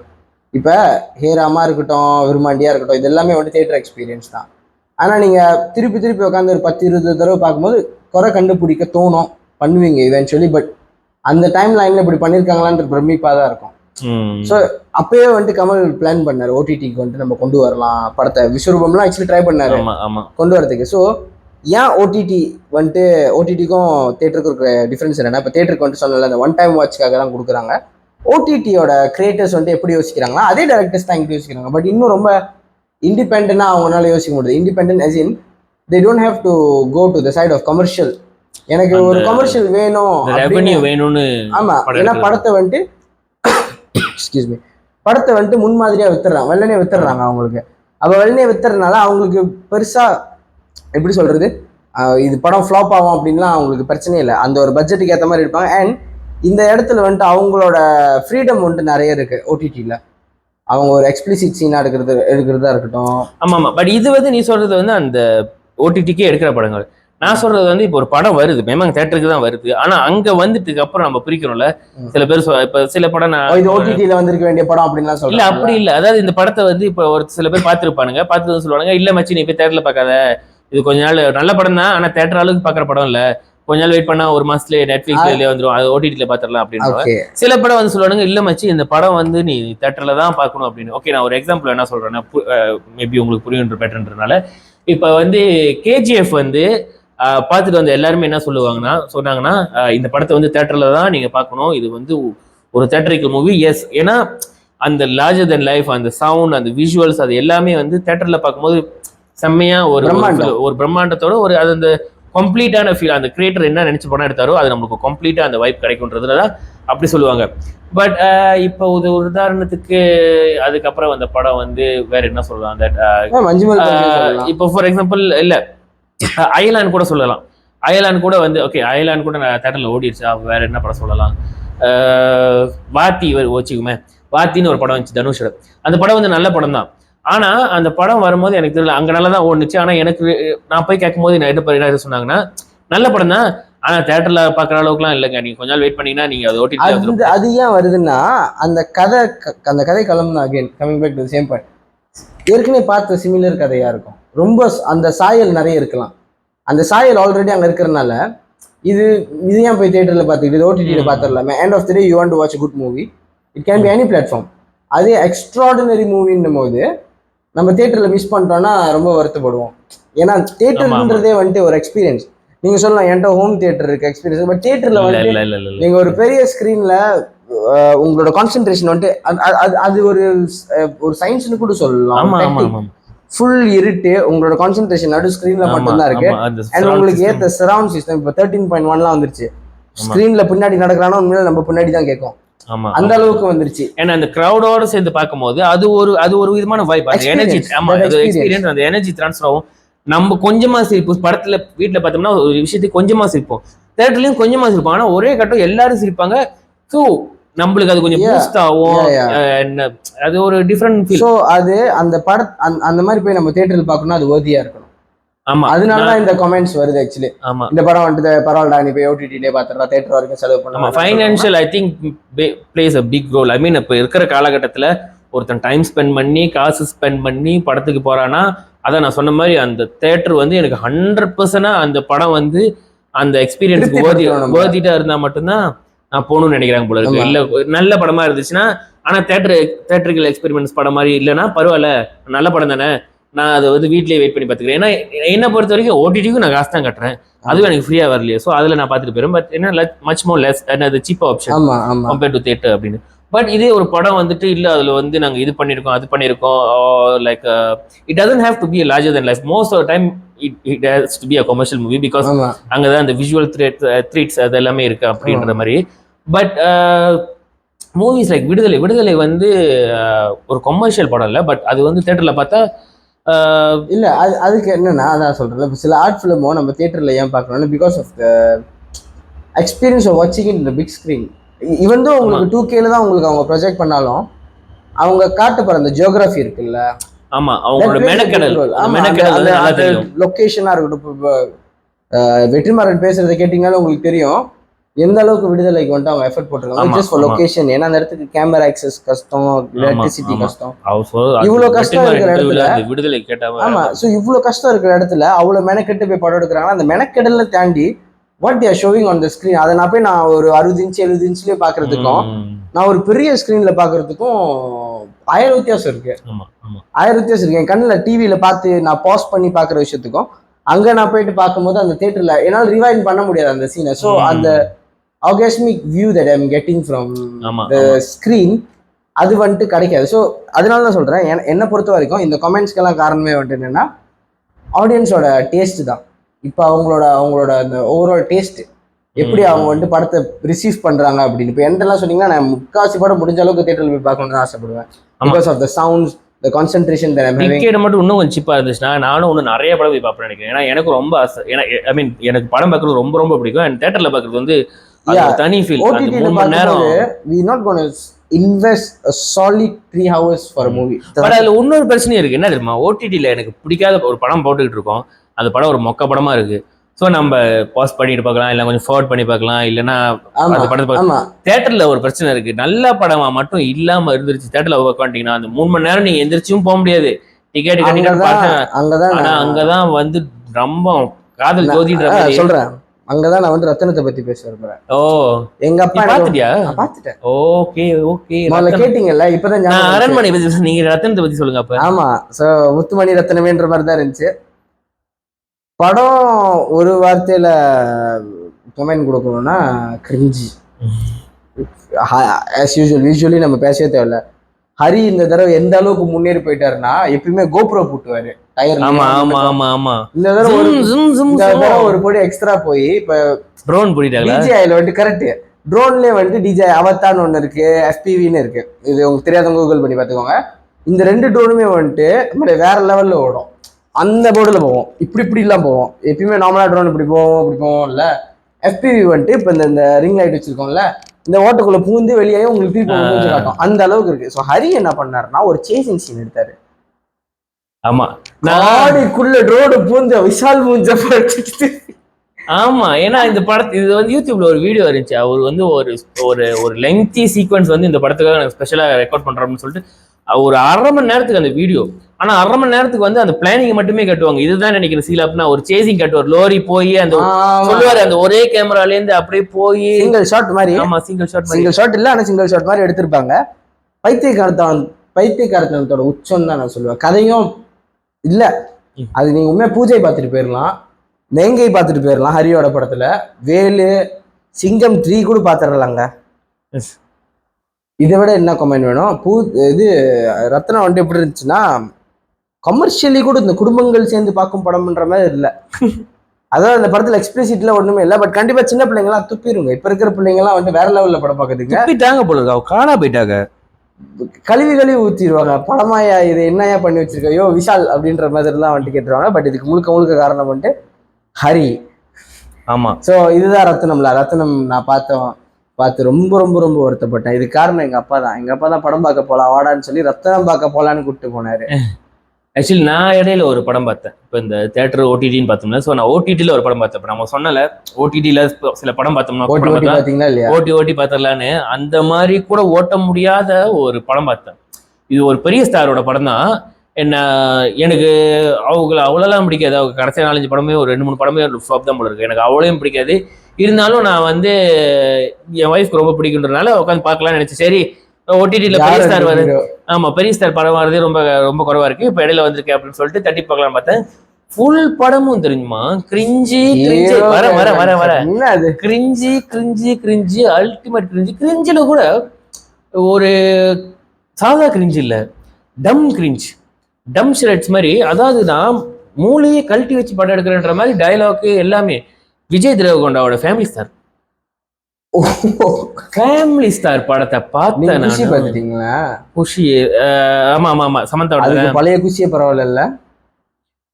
இப்போ ஹேராமா இருக்கட்டும், விரும்மாண்டியாக இருக்கட்டும், இது எல்லாமே வந்து தேட்டர் எக்ஸ்பீரியன்ஸ் தான். ஆனால் நீங்கள் திருப்பி உட்காந்து ஒரு 10-20 தடவை பார்க்கும்போது குறை கண்டுபிடிக்க தோணும், பண்ணுவீங்க இவென்ச்சுவலி. பட் அந்த டைம் லைனில் இப்படி பண்ணியிருக்காங்களான்ற பிரமிப்பாக தான் இருக்கும். ஸோ அப்பயே வந்துட்டு கமல் பிளான் பண்ணாரு ஓடிடிக்கு வந்துட்டு நம்ம கொண்டு வரலாம் படத்தை. விஸ்வரூபம்லாம் ஆக்சுவலி ட்ரை பண்ணாரு கொண்டு வரதுக்கு. ஸோ ஏன் ஓடிடி வந்துட்டு ஓடிடிக்கும் தேட்டருக்கும் இருக்கிற டிஃப்ரென்ஸ் என்னன்னா, இப்போ தேட்டருக்கு வந்துட்டு சொன்னல அந்த ஒன் டைம் வாட்ச்க்காக தான் கொடுக்குறாங்க. ஓடிடியோட கிரியேட்டர்ஸ் வந்துட்டு எப்படி யோசிக்கிறாங்களா அதே டேரக்டர்ஸ் தான் இங்கே யோசிக்கிறாங்க. பட் இன்னும் ரொம்ப இண்டிபெண்டா அவங்களால யோசிக்க முடியுது. Independent as in they don't have to go to the side of commercial. எனக்கு ஒரு கமர்ஷியல் வேணும்னு. ஆமா, ஏன்னா படத்தை வந்துட்டு படத்தை வந்துட்டு முன்மாதிரியா வித்துறாங்க, வெள்ளனே வித்துறாங்க அவங்களுக்கு. அப்ப வெள்ளனே வித்துறதுனால அவங்களுக்கு பெருசா எப்படி சொல்றது, இது படம் ஃப்ளாப் ஆகும் அப்படின்லாம் அவங்களுக்கு பிரச்சனை இல்லை. அந்த ஒரு பட்ஜெட்டுக்கு ஏற்ற மாதிரி இருப்பாங்க. அண்ட் இந்த இடத்துல வந்துட்டு அவங்களோட ஃப்ரீடம் வந்துட்டு நிறைய இருக்கு ஓடிடியில். அவங்க ஒரு எக்ஸ்பிளிசிட் சீனா எடுக்கிறதா இருக்கட்டும். ஆமா. பட் இது வந்து நீ சொல்றது வந்து அந்த ஓடிடிக்கே எடுக்கிற படங்கள். நான் சொல்றது வந்து இப்போ ஒரு படம் வருது, மேமாங்க தேட்டருக்கு தான் வருது. ஆனா அங்க வந்துட்டுக்கு அப்புறம் நம்ம பிரிக்கிறோம்ல. சில பேர் இப்ப சில படம் இது ஓடிடில வந்திருக்க வேண்டிய படம் அப்படின்லாம் சொல்ல இல்ல, அப்படி இல்ல. அதாவது இந்த படத்தை வந்து இப்போ ஒரு சில பேர் பார்த்துருப்பானுங்க, பார்த்து சொல்லுவாங்க, இல்ல மச்சி நீ போய் தேட்டர்ல பார்க்காத, இது கொஞ்ச நாள் நல்ல படம் தான், ஆனா தேட்டர் அளவுக்கு பாக்குற படம் இல்ல, கொஞ்ச நாள் வெயிட் பண்ணா ஒரு மாசத்துலயே நெட்ஃபிளிக்ஸ்ல வந்துடும், அது ஓடிடில பாத்துடலாம் அப்படின்னு. சில படம் வந்து சொல்லுவானுங்க, இல்ல மச்சி இந்த படம் வந்து நீ தேட்டர்ல தான் பார்க்கணும் அப்படின்னு. ஓகே, நான் ஒரு எக்ஸாம்பிள் என்ன சொல்றேன்னா, மேபி உங்களுக்கு புரியுன்ற பேட்டர்ன்றனால, இப்ப வந்து கேஜிஎஃப் வந்து பார்த்துட்டு வந்து எல்லாருமே என்ன சொன்னாங்கன்னா இந்த படத்தை வந்து தேட்டர்ல தான் நீங்க பார்க்கணும், இது வந்து ஒரு தேட்டரிக்கல் மூவி. எஸ், ஏன்னா அந்த லார்ஜர் தென் லைஃப், அந்த சவுண்ட், அந்த விஷுவல்ஸ், அது எல்லாமே வந்து தேட்டர்ல பார்க்கும்போது செம்மையா ஒரு பிரம்மாண்டத்தோட ஒரு அது அந்த கம்ப்ளீட்டான ஃபீல், அந்த கிரியேட்டர் என்ன நினைச்சு படம் எடுத்தாரோ அது நமக்கு கம்ப்ளீட்டா அந்த வைப் கிடைக்கும்ன்றதுலதான் அப்படி சொல்லுவாங்க. பட் இப்போ ஒரு உதாரணத்துக்கு அதுக்கப்புறம் அந்த படம் வந்து வேற என்ன சொல்லலாம், இப்போ ஃபார் எக்ஸாம்பிள் இல்ல அயலான் கூட சொல்லலாம். அயலான் கூட வந்து ஓகே, அயலான் கூட தேட்டர்ல ஓடிடுச்சா, வேற என்ன படம் சொல்லலாம், வாத்தி வச்சுக்குமே, வாத்தின்னு ஒரு படம் வந்துச்சு தனுஷோட. அந்த படம் வந்து நல்ல படம் தான். ஆனா அந்த படம் வரும்போது எனக்கு தெரியல, அங்க நல்லா தான் ஓடுச்சு. ஆனா எனக்கு நான் போய் கேட்கும் போது என்ன சொன்னாங்கன்னா, நல்ல படம் தான், ஆனா தேட்டர்ல பாக்குற அளவுக்குலாம் இல்லைங்க, நீங்க கொஞ்ச நாள் வெயிட் பண்ணீங்கன்னா நீங்க அது ஓடிடி. அது ஏன் வருதுன்னா அந்த கதை களம் தான். Again coming back to same point, ஏற்கனவே பார்த்த சிமிலர் கதையா இருக்கும், ரொம்ப அந்த சாயல் நிறைய இருக்கலாம். அந்த சாயல் ஆல்ரெடி அங்க இருக்கிறதுனால இது ஏன் போய் தியேட்டர்ல பார்த்துக்கிட்டு ஓடிடியில் பார்த்துடலாமே. End of the day you want to watch good movie, it can be any platform. அதே எக்ஸ்ட்ராடினரி மூவின்னும் போது நம்ம தியேட்டர்ல மிஸ் பண்ணிட்டோம்னா ரொம்ப வருத்தப்படுவோம். ஏன்னா தியேட்டர்ன்றதே வந்துட்டு ஒரு எக்ஸ்பீரியன்ஸ். நீங்க சொல்லலாம் என்கிட்ட ஹோம் தியேட்டர் இருக்கு எக்ஸ்பீரியன்ஸ், பட் தியேட்டர்ல வந்துட்டு நீங்க ஒரு பெரிய ஸ்கிரீன்ல உங்களோட கான்சென்ட்ரேஷன் வந்துட்டு அது ஒரு சயின்ஸ்னு கூட சொல்லலாம். ஃபுல் இருட்டு, உங்களோட கான்சென்ட்ரேஷன் நடு ஸ்கிரீன்ல மட்டும்தான் இருக்கு. அண்ட் உங்களுக்கு ஏத்த சரவுண்ட் சிஸ்டம் இப்போ 13.1 வந்துருச்சு. ஸ்கிரீன்ல பின்னாடி நடக்கிறானோ உண்மையில நம்ம பின்னாடி தான் கேட்கும், அந்த அளவுக்கு வந்துருச்சு. ஏன்னா அந்த கிரௌடோட சேர்ந்து பார்க்கும்போது அது ஒரு விதமான வைப், அந்த எனர்ஜி, அந்த எனர்ஜி ட்ரான்ஸ்ஃபர் ஆகும். நம்ம கொஞ்சமா சிரிப்போம் படத்துல வீட்டுல பார்த்தோம்னா ஒரு விஷயத்துக்கு கொஞ்சமா சிரிப்போம், தேட்டர்லயும் கொஞ்சமா சிரிப்போம். ஆனா ஒரே கட்டம் எல்லாரும் சிரிப்பாங்க. ஸோ நம்மளுக்கு அது கொஞ்சம் பூஸ்ட் ஆகும். அது ஒரு டிஃப்ரெண்ட் ஃபீல். ஸோ அது அந்த அந்த மாதிரி போய் நம்ம தியேட்டர்ல பார்க்கணும், அது worthy-ஆ இருக்கணும். ஆமா, அதனாலதான் இந்த கமெண்ட்ஸ் வருது. ஆக்சுவலி ஆமா, இந்த படம் வந்துட்டு பரவாயில்ல நீ போய் ஓடிடிலே பாத்துறா, தியேட்டர் வரைக்கும் செலவு பண்ண. Financial I think plays a big role. I mean இப்போ இருக்கிற காலகட்டத்துல ஒருத்தன் டைம் ஸ்பெண்ட் பண்ணி காசு ஸ்பெண்ட் பண்ணி படத்துக்கு போறான்னா, அதான் நான் சொன்ன மாதிரி அந்த தேட்டர் வந்து எனக்கு 100% அந்த படம் வந்து அந்த எக்ஸ்பீரியன்ஸ்க்கு வேர்திட்டா இருந்தா மட்டும்தான் நான் போகணும்னு நினைக்கிறாங்க போல இருக்கு. இல்ல நல்ல படமா இருந்துச்சுன்னா, ஆனா தேட்டரிக்கல் எக்ஸ்பெரிமெண்ட்ஸ் படம் மாதிரி இல்லைன்னா பரவாயில்ல, நல்ல படம் தானே, நான் அதை வந்து வீட்லயே வெயிட் பண்ணி பார்த்துக்கிறேன். ஏன்னா என்ன பொறுத்த வரைக்கும் ஓடிடிக்கும் நான் காசு தான் கட்டுறேன், அதுவும் எனக்கு ஃப்ரீயா வரலையே. ஸோ அதில் நான் பார்த்துட்டு போயிடும். பட் என்ன மச் மோர் லெஸ் அது cheap option compared to theatre அப்படின்னு. பட் இதே ஒரு படம் வந்துட்டு இல்லை அதில் வந்து நாங்கள் இது பண்ணியிருக்கோம் அது பண்ணியிருக்கோம், like it doesn't have to be larger than life. Most of time it has to be a commercial movie, because அங்கே தான் அந்த விஷுவல் த்ரெட்ஸ் அது எல்லாமே இருக்கு அப்படின்ற மாதிரி. பட் மூவிஸ் லைக் விடுதலை வந்து ஒரு கமர்ஷியல் படம் இல்லை, பட் அது வந்து தேட்டரில் பார்த்தா இல்ல அதுக்கு என்னன்னா அதான் சொல்றேன். இப்போ சில ஆர்ட் ஃபிலிமோ நம்ம தியேட்டர்ல ஏன் பார்க்கணும்னா because of the experience of வாட்சிங் இன் த பிக் ஸ்க்ரீன். இவன் தான் உங்களுக்கு 2K தான் உங்களுக்கு அவங்க ப்ரொஜெக்ட் பண்ணாலும் அவங்க காட்ட போற அந்த ஜியோகிராஃபி இருக்குல்ல, ஆமா அவங்களோட மெனக்கெடல் லொகேஷனா இருக்கட்டும். வெற்றிமாறன் பேசுறதை கேட்டீங்கன்னாலும் உங்களுக்கு தெரியும் எந்த அளவுக்கு விடுதலைக்கு வந்துட்டு அவங்க எஃபர்ட் போட்டிருக்காங்க. Just for location. ஏன்னா அந்த இடத்துக்கு கேமரா ஆக்சஸ் கஷ்டம், எலக்ட்ரிசிட்டி கஷ்டம், இவ்வளவு கஷ்டம் இருக்கிற இடத்துல விடுதலை கேட்டாங்க. ஆமா, ஸோ இவ்வளவு கஷ்டம் இருக்கிற இடத்துல அவ்வளவு மெனக்கெட்டு போய் படம் எடுக்கிறாங்கன்னா அந்த மெனக்கெடல தாண்டி what they are showing on the screen, அதை நான் போய் நான் ஒரு 60 இன்ச் 70 இன்ச்லயே பாக்குறதுக்கும் நான் ஒரு பெரிய ஸ்கிரீன்ல பாக்குறதுக்கும் 1000 வித்தியாசம் இருக்கு. 1000 வித்தியாசம் இருக்கு. என் கண்ணுல டிவியில பார்த்து நான் பாஸ் பண்ணி பாக்குற விஷயத்துக்கும் அங்க நான் போயிட்டு பார்க்கும்போது அந்த தியேட்டர்ல என்னால் ரிவைண்ட் பண்ண முடியாது அந்த சீனை. ஸோ அந்த orgasmic view that I'm getting from the screen அது வந்துட்டு கிடைக்காது. ஸோ அதனால தான் சொல்றேன், என்னை பொறுத்த வரைக்கும் இந்த கமெண்ட்ஸ்க்கெல்லாம் காரணமே வந்துட்டு என்னன்னா ஆடியன்ஸோட டேஸ்ட் தான். இப்போ அவங்களோட அந்த ஓவரால் டேஸ்ட் எப்படி அவங்க வந்துட்டு படத்தை ரிசீவ் பண்றாங்க அப்படின்னு. இப்போ என்கிட்டலாம் சொன்னீங்கன்னா நான் முக்காசி படம் முடிஞ்ச அளவுக்கு தியேட்டர்ல போய் பார்க்கணும்னு ஆசைப்படுவேன். Because of the sounds, the concentration. Ticket மட்டும் இன்னும் கொஞ்சம் சீப்பா இருந்துச்சுன்னா நானும் இன்னும் நிறைய படம் போய் பார்ப்பேன் நினைக்கிறேன். ஏன்னா எனக்கு ரொம்ப ஆசை. ஏன்னா ஐ மீன் எனக்கு படம் பார்க்கறது ரொம்ப ரொம்ப பிடிக்கும். அண்ட் தியேட்டர்ல பார்க்கறது வந்து தனி ஃபீல். அந்த 3 மணி நேரம் we not going to invest a solid 3 hours for a movie. But அதுல இன்னொரு பிரச்சனை இருக்கு. என்ன தெரியுமா, ஓடிடில எனக்கு பிடிக்காத ஒரு படம் போட்டுக்கிட்டு இருக்கோம், அந்த படம் ஒரு மொக்க படமா இருக்கு. ஸோ நம்ம பாஸ் பண்ணிட்டு பார்க்கலாம், இல்லை கொஞ்சம் ஃபார்வர்ட் பண்ணி பார்க்கலாம், இல்லைன்னா அந்த படத்தை தியேட்டர்ல ஒரு பிரச்சனை இருக்கு. நல்ல படமா மட்டும் இல்லாம இருந்துருச்சு தியேட்டர்ல உட்காந்துட்டீங்கன்னா அந்த 3 மணி நேரம் நீங்க எந்திரிச்சும் போக முடியாது. டிக்கெட் கட்டிட்டு பார்த்தேன், ஆனா அங்கதான் வந்து ரொம்ப காதல் ஜோதின்ற மாதிரி சொல்றேன். அங்கதான் நான் வந்து ரத்தனத்தை பத்தி பேச விரும்புறேன். ஓ, எங்க அப்பா பாத்துட்டியா? பாத்துட்டேன். ஓகே ஓகே, முதல்ல கேட்டீங்கல்ல, இப்பதான் அரண்மனை பத்தி நீங்க ரத்தனத்தை பத்தி சொல்லுங்க அப்ப. ஆமா, சோ முத்துமணி ரத்தனமேன்ற மாதிரி தான் இருந்துச்சு படம். ஒரு வார்த்தையில கமெண்ட் கொடுக்கணும்னா கிரிஞ்சி. ஆஸ் யூசுவல் விஷுவலி நம்ம பேசவே தேவையில்ல. ஹரி இந்த தடவை எந்த அளவுக்கு முன்னேறி போயிட்டாருன்னா எப்பயுமே கோப்ரோ போட்டுவாரு டயர். ஆமா ஆமா ஆமா ஆமா, இந்த தடவை ஒரு படி எக்ஸ்ட்ரா போய் இப்ப ட்ரோன் போயிட்டாங்க. டிஜேஐல வந்துட்டு கரெக்ட், ட்ரோன்லயே வந்துட்டு டிஜே அவத்தான்னு ஒண்ணு இருக்கு, FPVன்னு இருக்கு. இது உங்களுக்கு தெரியாதவங்க கூகுள் பண்ணி பார்த்துக்கோங்க. இந்த 2 ட்ரோனுமே வந்துட்டு வேற லெவல்ல ஓடும். அந்த போர்டுல போவோம், இப்படி எல்லாம் போவோம். எப்பயுமே நார்மலா ட்ரோன் இப்படி போவோம் இல்ல. FPV வந்துட்டு இப்ப இந்த ரிங் லைட் வச்சிருக்கோம்ல, இந்த ஓட்டுக்குள்ள பூந்து வெளியே உங்களுக்கு திருப்பி காட்டும். அந்த அளவுக்கு இருக்கு. ஸோ ஹரி என்ன பண்ணாருன்னா ஒரு சேசிங் சீன் எடுத்தாரு. ஆமா, நாடிக்குள்ள ட்ரோடு பூந்து விஷால் மூஞ்ச படிச்சுட்டு. ஆமா, ஏன்னா இந்த படத்து இது வந்து யூடியூப்ல ஒரு வீடியோ இருந்துச்சு. அவர் வந்து ஒரு லெங்தி சீக்வன்ஸ் வந்து இந்த படத்துக்காக நாங்கள் ஸ்பெஷலா ரெக்கார்ட் பண்றோம்னு சொல்லிட்டு ஒரு 1/2 மணி நேரத்துக்கு அந்த வீடியோ. ஆனா 1/2 மணி நேரத்துக்கு வந்து அந்த பிளானிங் மட்டுமே கட்டுவாங்க. இதுதான் நினைக்கிறேன் சீலாப்னா ஒரு சேசிங் கட்டுவார். லோரி போய் அந்த சொல்லுவாரு அந்த ஒரே கேமரால இருந்து அப்படியே போய் சிங்கிள் ஷாட் மாதிரி. ஆமா, சிங்கிள் ஷாட் இல்ல, ஆனா சிங்கிள் ஷாட் மாதிரி எடுத்திருப்பாங்க. பைத்தியக்காரத்தனத்தோட உச்சம் தான் நான் சொல்லுவேன். கதையும் இல்ல, அது நீங்க உண்மையா பூஜை பார்த்துட்டு போயிடலாம், வேங்கை பார்த்துட்டு போயிடலாம். ஹரியோட படத்துல வேலு, சிங்கம் 3 கூட பார்த்துடலாங்க. இதை விட என்ன கமெண்ட் வேணும்? இது ரத்னம் வந்துட்டு எப்படி இருந்துச்சுன்னா கமர்ஷியலி கூட இந்த குடும்பங்கள் சேர்ந்து பார்க்கும் படம்ன்ற மாதிரி இல்லை. அதாவது அந்த படத்துல எக்ஸ்பிளிசிட்ல ஒண்ணுமே இல்லை. பட் கண்டிப்பா சின்ன பிள்ளைங்க எல்லாம் துப்பிடுங்க. இப்ப இருக்கிற பிள்ளைங்க எல்லாம் வந்து வேற லெவல்ல படம் பார்க்குறதுக்கு துப்பிட்டாங்க போல இருக்கு. காணா போயிட்டாங்க. கழுவி ஊத்திடுவாங்க. படமாயா இது, என்னையா பண்ணி வச்சிருக்க, யோ விஷால் அப்படின்ற மாதிரிலாம் வந்துட்டு கேட்டுருவாங்க. பட் இதுக்கு முழுக்க காரணம் வந்துட்டு ஹரி. ஆமா. ஸோ இதுதான் ரத்னம் நான் பார்த்து ரொம்ப ரொம்ப ரொம்ப வருத்தப்பட்டேன். இதுக்கு காரணம் எங்க அப்பா தான் படம் பார்க்க போலாம் வாடான்னு சொல்லி ரத்தனம் பார்க்க போலான்னு கூப்பிட்டு போனாரு. ஆக்சுவலி நான் இடையில ஒரு படம் பார்த்தேன். இப்போ இந்த தேட்டர் ஓடிடின்னு பார்த்தோம்னா, ஸோ நான் ஓடிடியில் ஒரு படம் பார்த்தேன். நம்ம சொன்னல ஓடிடியில் சில படம் பார்த்தோம்னா பார்த்தீங்களா இல்லையா, ஓட்டி பார்த்தலான்னு அந்த மாதிரி கூட ஓட்ட முடியாத ஒரு படம் பார்த்தேன். இது ஒரு பெரிய ஸ்டாரோட படம் தான். எனக்கு அவ்வளோலாம் பிடிக்காது. அவங்க கடைசி 4-5 படமே ஒரு 2-3 படமே ஃப்ளாப் தான் போல இருக்கு. எனக்கு அவ்வளோயும் பிடிக்காது. இருந்தாலும் நான் வந்து என் ஒய்ஃப்க்கு ரொம்ப பிடிக்குன்றதுனால உட்காந்து பார்க்கலாம்னு நினைச்சேன். சரி ஓடிடியில் பெரிய ஸ்டார் வருது, ஆமா பெரிய ஸ்டார் படம் வரதே ரொம்ப ரொம்ப குறைவா இருக்கு, இப்போ இடையில வந்திருக்கு அப்படின்னு சொல்லிட்டு தட்டி பார்க்கலாம் பார்த்தேன். ஃபுல் படமும் தெரியுமா கிரிஞ்சி வர வர வர வர கிரிஞ்சி அல்டிமேட் கிரிஞ்சில கூட ஒரு சாதா கிரிஞ்சி இல்ல, டம் ஷிரட்ஸ் மாதிரி. அதாவது நான் மூளையே கழட்டி வச்சு படம் எடுக்கிறேன்ற மாதிரி டயலாக் எல்லாமே. விஜய் தேவகொண்டாவோட ஃபேமிலி ஸ்டார் படத்தை பார்த்தேன். குஷி, ஆமா சமந்தாவோட பழைய குஷியே பரவாயில்ல.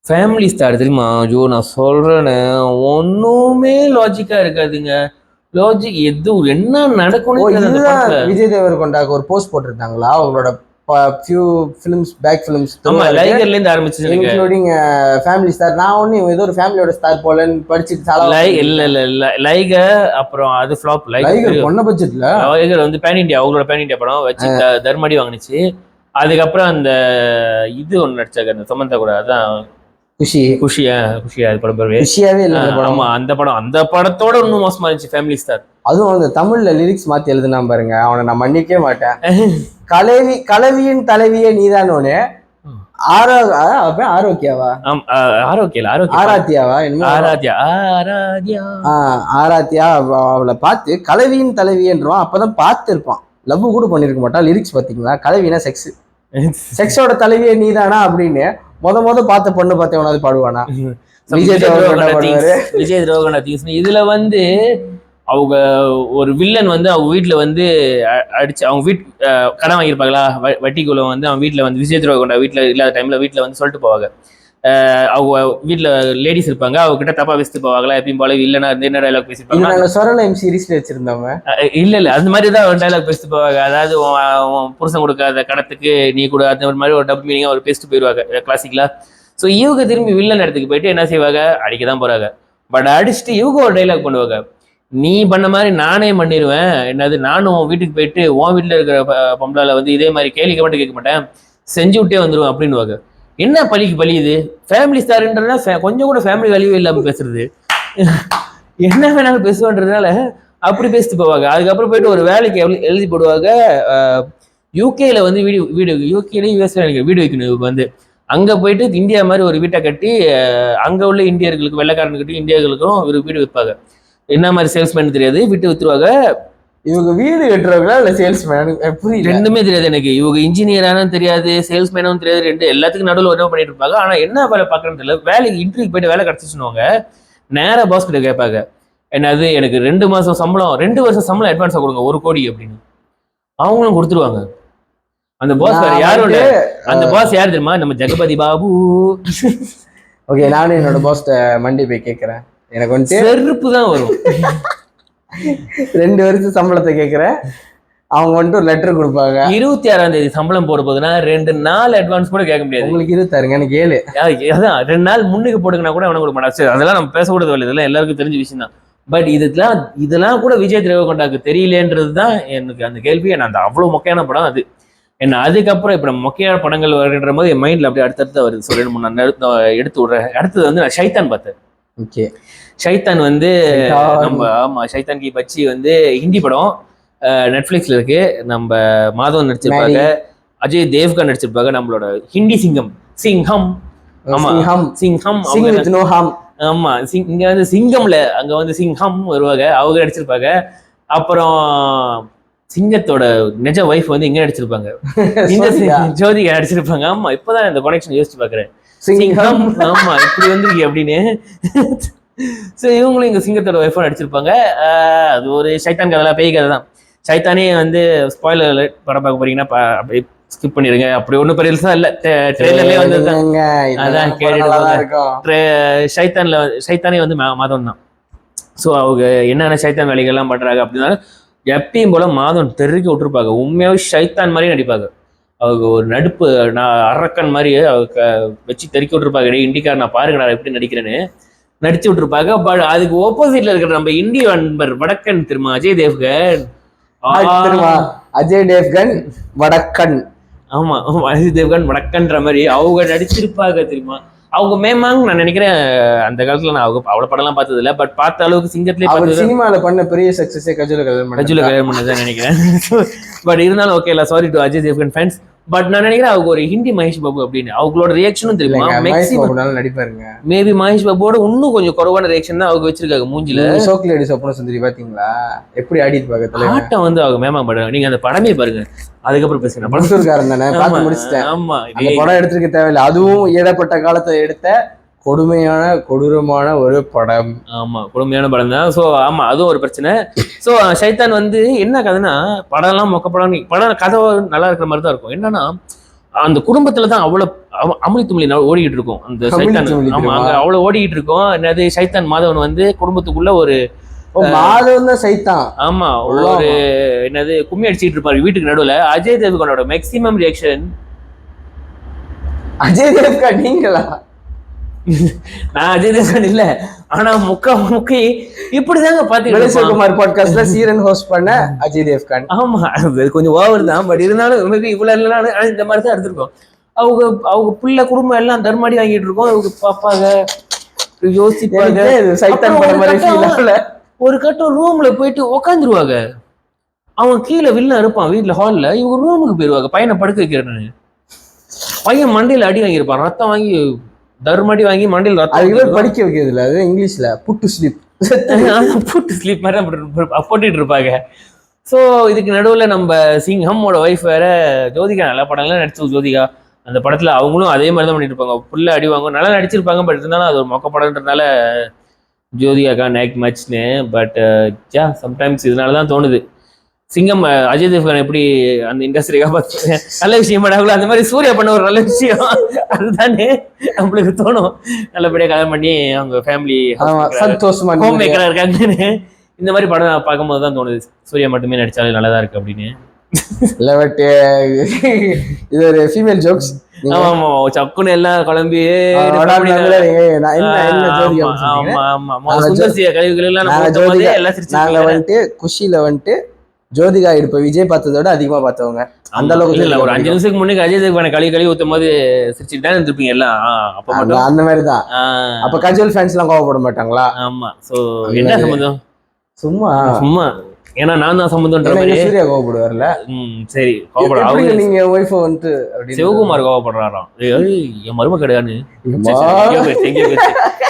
ஃபேமிலி ஸ்டார் தெரியுமா? ஐயோ நான் சொல்றேன்னு ஒண்ணுமே லாஜிக்கா இருக்காதுங்க. லாஜிக் எதுவும் என்ன நடக்கும். விஜய் தேவர்கொண்டாக்கு ஒரு போஸ்ட் போட்டிருந்தாங்களா அவங்களோட few films back films லைகர்ல இருந்து ஆரம்பிச்சு இன்க்ளூடிங் ஃபேமிலி ஸ்டார். நான் ஒண்ணு ஏதோ ஒரு ஃபேமிலியோட ஸ்டார் போலன்னு படிச்சிட்டு இல்ல லைகர் அப்புறம் அது ஃப்ளாப். லைகர் பொண்ண பட்ஜெட்ல லைகர் வந்து பேன் இந்தியா, அவங்களோட பேன் இந்தியா படம் வச்சு தர்மடி வாங்குனுச்சு. அதுக்கப்புறம் அந்த இது ஒன்று நடிச்சாங்க அந்த சமந்தா கூட, அதான் குஷியா அது படம் பேரு குஷியாவே இல்ல. ஆமா அந்த படத்தோட இன்னும் மோசமா இருந்துச்சு ஃபேமிலி ஸ்டார். அதுவும் அந்த தமிழ்ல லிரிக்ஸ் மாத்தி எழுதுனா பாருங்க, அவனை நான் மன்னிக்கவே மாட்டேன். கலவியின் தலைவியே நீதானோன்னு ஆரோக்கியாவா ஆராத்தியா அவளை பார்த்து கலவியின் தலைவியன்றான். அப்பதான் பார்த்து இருப்பான், லவ் கூட பண்ணிருக்க மாட்டான். லிரிக்ஸ் பாத்தீங்களா, கலவினா செக்ஸோட தலைவியே நீதானா அப்படின்னு மொத பார்த்த பொண்ணு பார்த்தவனாவது பாடுவானா? விஜய் தேவகொண்டா இதுல வந்து அவங்க ஒரு வில்லன் வந்து அவங்க வீட்டுல வந்து அடிச்சு அவங்க கடன் வாங்கியிருப்பாங்களா வட்டிக்குள்ள வந்து அவங்க வீட்டுல வந்து விஜய் தேவகொண்டா வீட்டுல இல்லாத டைம்ல வீட்டுல வந்து சொல்லிட்டு போவாங்க. அவங்க வீட்டுல லேடிஸ் இருப்பாங்க, அவங்க கிட்ட தப்பா பேசிட்டு போவாங்களா எப்பயும் போல இல்லைன்னா என்ன டைலாக் பேசிருப்பாங்க. சீரீஸ்ல வச்சிருந்தவங்க இல்ல அந்த மாதிரிதான் டைலாக் பேசிட்டு போவாங்க. அதாவது புருஷன் கொடுக்காத கடத்துக்கு நீ கூட அந்த மாதிரி ஒரு டப் மீனிங்கா ஒரு பேசிட்டு போயிருவாங்க கிளாசிக்கலா. ஸோ இவங்க திரும்பி வில்லன் இடத்துக்கு போயிட்டு என்ன செய்வாங்க, அடிக்கதான் போறாங்க. பட் அடிச்சுட்டு இவங்க ஒரு டைலாக் பண்ணுவாங்க, நீ பண்ண மாதிரி நானே பண்ணிடுவேன், என்னது நானும் உன் வீட்டுக்கு போயிட்டு உன் வீட்டுல இருக்கிற பொம்பளால வந்து இதே மாதிரி கேள்விக்க மட்டும் கேட்க மாட்டேன், செஞ்சு விட்டே வந்துருவேன் அப்படின்னுவாங்க. என்ன பழி இது? ஃபேமிலி ஸ்டார்ன்றதுனா கொஞ்சம் கூட ஃபேமிலி வேல்யூ இல்லாம பேசுறது, என்ன வேணாலும் பேசுவான்றதுனால அப்படி பேசிட்டு போவாங்க. அதுக்கப்புறம் போயிட்டு ஒரு வேலைக்கு எழுதி போடுவாங்க. யூகேல வந்து வீடு யூகேல யூஎஸ்ல வீடு வைக்கணும் வந்து, அங்க போயிட்டு இந்தியா மாதிரி ஒரு வீட்டை கட்டி அங்க உள்ள இந்தியர்களுக்கு வெள்ளைக்காரனுக்கிட்டையும் இந்தியர்களுக்கும் ஒரு வீடு வைப்பாங்க. என்ன மாதிரி சேல்ஸ்மேன் தெரியாது, விட்டு வித்துருவாங்க. இவங்க வீடு கட்டுறவங்களா இல்ல சேல்ஸ்மேன் ரெண்டுமே தெரியாது எனக்கு. இவங்க இன்ஜினியரானு தெரியாது, சேல்ஸ்மேனும் தெரியாது, எல்லாத்துக்கும் நடுவில் என்ன பண்ணிட்டு இருப்பாங்க. ஆனா என்ன வேலை பார்க்கறேன்னு தெரியல. வேலைக்கு இன்டர்வியூ போயிட்டு வேலை கிடைச்சிச்சுனுவாங்க, நேரா பாஸ் கிட்ட கேட்பாங்க, என்னது எனக்கு 2 மாசம் சம்பளம் 2 வருஷம் சம்பளம் அட்வான்ஸா கொடுங்க 1 கோடி அப்படின்னு. அவங்களும் கொடுத்துருவாங்க. அந்த பாஸ் வேற யாரும் இல்ல, அந்த பாஸ் யார் தெரியுமா, நம்ம ஜெகபதி பாபு. ஓகே, நானும் என்னோட பாஸ்ட மண்டி போய் கேட்கறேன், எனக்கு வந்து செருப்பு தான் வரும். 2 வருஷம் சம்பளத்தை கேட்கறேன், அவங்க வந்துட்டு ஒரு லெட்டர் கொடுப்பாங்க. 26ஆம் தேதி சம்பளம் போட போதுன்னா 2 நாள் அட்வான்ஸ் கூட கேட்க முடியாது. உங்களுக்கு 26ங்க, எனக்கு 7. அதான் 2 நாள் முன்னுக்கு போடுங்கன்னா கூட அவனை கொடுக்க மாட்டான். அதெல்லாம் நம்ம பேசக்கூடாது இல்லை, இதெல்லாம் எல்லாருக்கும் தெரிஞ்ச விஷயம் தான். பட் இதெல்லாம் கூட விஜய் தேவகொண்டாக்கு தெரியலேன்றது தான் எனக்கு அந்த கேள்வி. அந்த அவ்வளவு மொக்கையான படம் அது. என்ன அதுக்கப்புறம் இப்ப நம்ம மொக்கையான படங்கள் வருகின்ற போது என் மைண்ட்ல அப்படியே அடுத்தடுத்து வருது. ஸோ 2-3 நான் எடுத்து விடுறேன். அடுத்தது வந்து நான் ஷைத்தான் பார்த்தேன். ஓகே, ஷைத்தான் வந்து நம்ம ஷைத்தான் கி பச்சி வந்து ஹிந்தி படம் நெட்ஃபிளிக்ஸ்ல இருக்கு. நம்ம மாதவன் நடிச்சிருப்பாங்க, அஜய் தேவ்கன் நடிச்சிருப்பாங்க, நம்மளோட ஹிந்தி சிங்கம். ஆமா சிங்கம். ஆமா இங்க வந்து சிங்கம்ல அங்க வந்து சிங்கம் வருவாங்க, அவங்க நடிச்சிருப்பாங்க. அப்புறம் சிங்கத்தோட நிஜ வைஃப் வந்து இங்க நடிச்சிருப்பாங்க, இந்த ஜோதிகா நடிச்சிருப்பாங்க. ஆமா இப்பதான் இந்த கனெக்ஷன் யோசிச்சு பாக்குறேன். சிங்கம் ஆமா இப்படி வந்துருக்கு அப்படின்னு. ஸோ இவங்களும் இங்க சிங்கத்தோட வைஃபா நடிச்சிருப்பாங்க. அது ஒரு ஷைத்தான் கதை, பேய் கதை தான். சைத்தானே வந்து ஸ்பாயிலர் படம் பார்க்க போறீங்கன்னா அப்படியே ஸ்கிப் பண்ணிடுங்க. அப்படி ஒன்றும் பெருசா இல்லை, ட்ரெயிலர்லேயே வந்து அதான் கேட்டுட்டு சைத்தானே வந்து மாதம் தான். ஸோ அவங்க என்னென்ன சைத்தான் வேலைகள்லாம் பண்ணுறாங்க அப்படின்னா எப்பயும் போல மாதம் தெருக்கி விட்டுருப்பாங்க. உண்மையாகவே சைத்தான் மாதிரியே நடிப்பாங்க. அவங்க ஒரு நடிப்பு அரக்கன் மாதிரி அவங்க வச்சு தெருக்கி விட்டுருப்பாங்க. இண்டிக்கார் நான் பாருங்க நான் எப்படி நடிக்கிறேன்னு நடிச்சு விட்டுருப்பாங்க. பட் அதுக்கு ஆப்போசிட்ல இருக்கிற நம்ம இந்திய நண்பர் வடக்கன் திரும்ப அஜய் தேவ்கன் வடக்கன் ஆமா அஜய் தேவ்கன் வடக்கன்ற மாதிரி அவங்க நடிச்சிருப்பாங்க தெரியுமா. அவங்க மேமாங்க நான் நினைக்கிறேன் அந்த காலத்துல நான் அவங்க அவ்வளவு படம்லாம் பார்த்தது இல்லை. பட் பார்த்த அளவுக்கு சிங்கத்திலே சினிமால பண்ண பெரிய சக்சஸே கஜோல கல்யாணம் பண்ணதான் நினைக்கிறேன். பட் இருந்தாலும் ஓகே இல்லை, sorry to Ajay Devgn fans. But நான் நினைக்கிறேன் அவங்க ஒரு ஹிந்தி மகேஷ் பாபு அப்படின்னு அவங்களோட ரியாக்ஷனும் தெரியுமா. நடிப்பாருங்க. மேபி மகேஷ் பாபுவோட இன்னும் கொஞ்சம் குறைவான ரியாக்ஷன் தான் அவங்க வச்சிருக்காங்க மூஞ்சில. சோக்லேடி சொப்பன சுந்தரி பாத்தீங்களா எப்படி ஆடிட்டு பாக்க ஆட்டம் வந்து அவங்க மேமா படம். நீங்க அந்த படமே பாருங்க, அதுக்கப்புறம் பேசுங்க. படத்துக்காரன் தானே பார்த்து முடிச்சிட்டேன். ஆமா அந்த படம் எடுத்துக்க தேவையில்லை. அதுவும் ஏழப்பட்ட காலத்தை எடுத்த கொடூரமான ஒரு படம். ஆமா கொடுமையான படம் தான். ஸோ ஆமா அதுவும் ஒரு பிரச்சனை. ஸோ சைத்தான் வந்து என்ன கதைன்னா படம்லாம் மொக்க படம் கதை நல்லா இருக்கிற மாதிரி தான் இருக்கும். என்னன்னா அந்த குடும்பத்துல தான் அவ்வளவு அமளி துமளி ஓடிக்கிட்டு இருக்கும். அந்த சைத்தான் ஆமா அங்க அவ்வளவு ஓடிக்கிட்டு இருக்கும். என்னது சைத்தான் மாதவன் வந்து குடும்பத்துக்குள்ள ஒரு மாதவன் தான் சைத்தான். ஆமா ஒரு என்னது கும்மி அடிச்சுட்டு இருப்பாரு வீட்டுக்கு நடுவுல. அஜய் தேவ்கனோட மேக்சிமம் ரியாக்ஷன் அஜய் தேவ்கன் நீங்களா? நான் அஜய் தேவ்கன் இல்ல, ஆனா முக்கி இப்படிதாங்க பாத்தீங்கன்னா பாட்காஸ்ட்ல சீரன் ஹோஸ்ட் பண்ண அஜய் தேவ்கன். ஆமா அது கொஞ்சம் ஓவர் தான். பட் இருந்தாலும் இவ்வளவு இல்லைனாலும் இந்த மாதிரி தான் எடுத்திருக்கோம். அவங்க பிள்ளை குடும்பம் எல்லாம் தர்மாடி வாங்கிட்டு இருக்கோம். அவங்க பாப்பாங்க யோசிப்பாங்க. ஒரு கட்டம் ரூம்ல போயிட்டு உக்காந்துருவாங்க. அவன் கீழே வில்ல இருப்பான் வீட்டுல ஹால்ல, இவங்க ரூமுக்கு போயிருவாங்க பையனை படுக்க வைக்கிறேன்னு. பையன் மண்டையில அடி வாங்கியிருப்பான், ரத்தம் வாங்கி தர்மடி வாங்கி மண்டையில் ரத்தம் படிக்க வைக்கிறதுல அது இங்கிலீஷ்ல புட்டு ஸ்லீப் மாதிரி போட்டுட்டு இருப்பாங்க. ஸோ இதுக்கு நடுவில் நம்ம சிங்கம்மோட ஒய்ஃப் வேற ஜோதிகா நல்ல படம்லாம் நடிச்சு. ஜோதிகா அந்த படத்துல அவங்களும் அதே மாதிரி தான் பண்ணிட்டு இருப்பாங்க. ஃபுல்லா அடி வாங்க நல்லா நடிச்சிருப்பாங்க. பட் இருந்தாலும் அது ஒரு மொக்க படம்ன்றதுனால ஜோதிகாக்கா நேக் மச்னு. பட் சம்டைம்ஸ் இதனால தான் தோணுது சிங்கம் அஜய் தேவ்கன் எப்படி அந்த இண்டஸ்ட்ரி காப்பாற்று நல்ல விஷயம் பண்ணாங்களோ அந்த மாதிரி சூர்யா பண்ண ஒரு நல்ல விஷயம் அதுதானே நம்மளுக்கு தோணும். நல்லபடியாக கல்யாணம் பண்ணி அவங்க ஃபேமிலி சந்தோஷமா ஹோம் மேக்கரா இருக்காங்கன்னு இந்த மாதிரி படம் பார்க்கும்போது தான் தோணுது சூர்யா மட்டுமே நடிச்சாலே நல்லதா இருக்கு அப்படின்னு. இல்ல பட் இது ஒரு ஃபீமேல் ஜோக்ஸ். ஆமா சக்குன்னு எல்லாம் குழம்பி நாங்க வந்துட்டு குஷியில வந்துட்டு ஜோதிகா இப்ப விஜய் பார்த்ததோட அதிகமா பார்த்தவங்க. அந்த அளவுக்கு இல்ல ஒரு 5 நிமிஷத்துக்கு முன்னாடி அஜய் தேவ்கன் கழுவி ஊத்தும் போது சிரிச்சுட்டு தான் இருந்திருப்பீங்க எல்லாம். அப்ப மட்டும் அந்த மாதிரிதான். அப்ப கஜோல் ஃபேன்ஸ் எல்லாம் கோவப்பட மாட்டாங்களா? ஆமா. சோ என்ன சம்பந்தம்? சும்மா ஏன்னா நான் தான் சம்பந்தம்ன்ற மாதிரி சூர்யா கோவப்படுவார்ல. சரி கோவப்படுற நீங்க ஒய்ஃப் வந்து சிவகுமார் கோவப்படுறாராம். என் மரும கிடையான்னு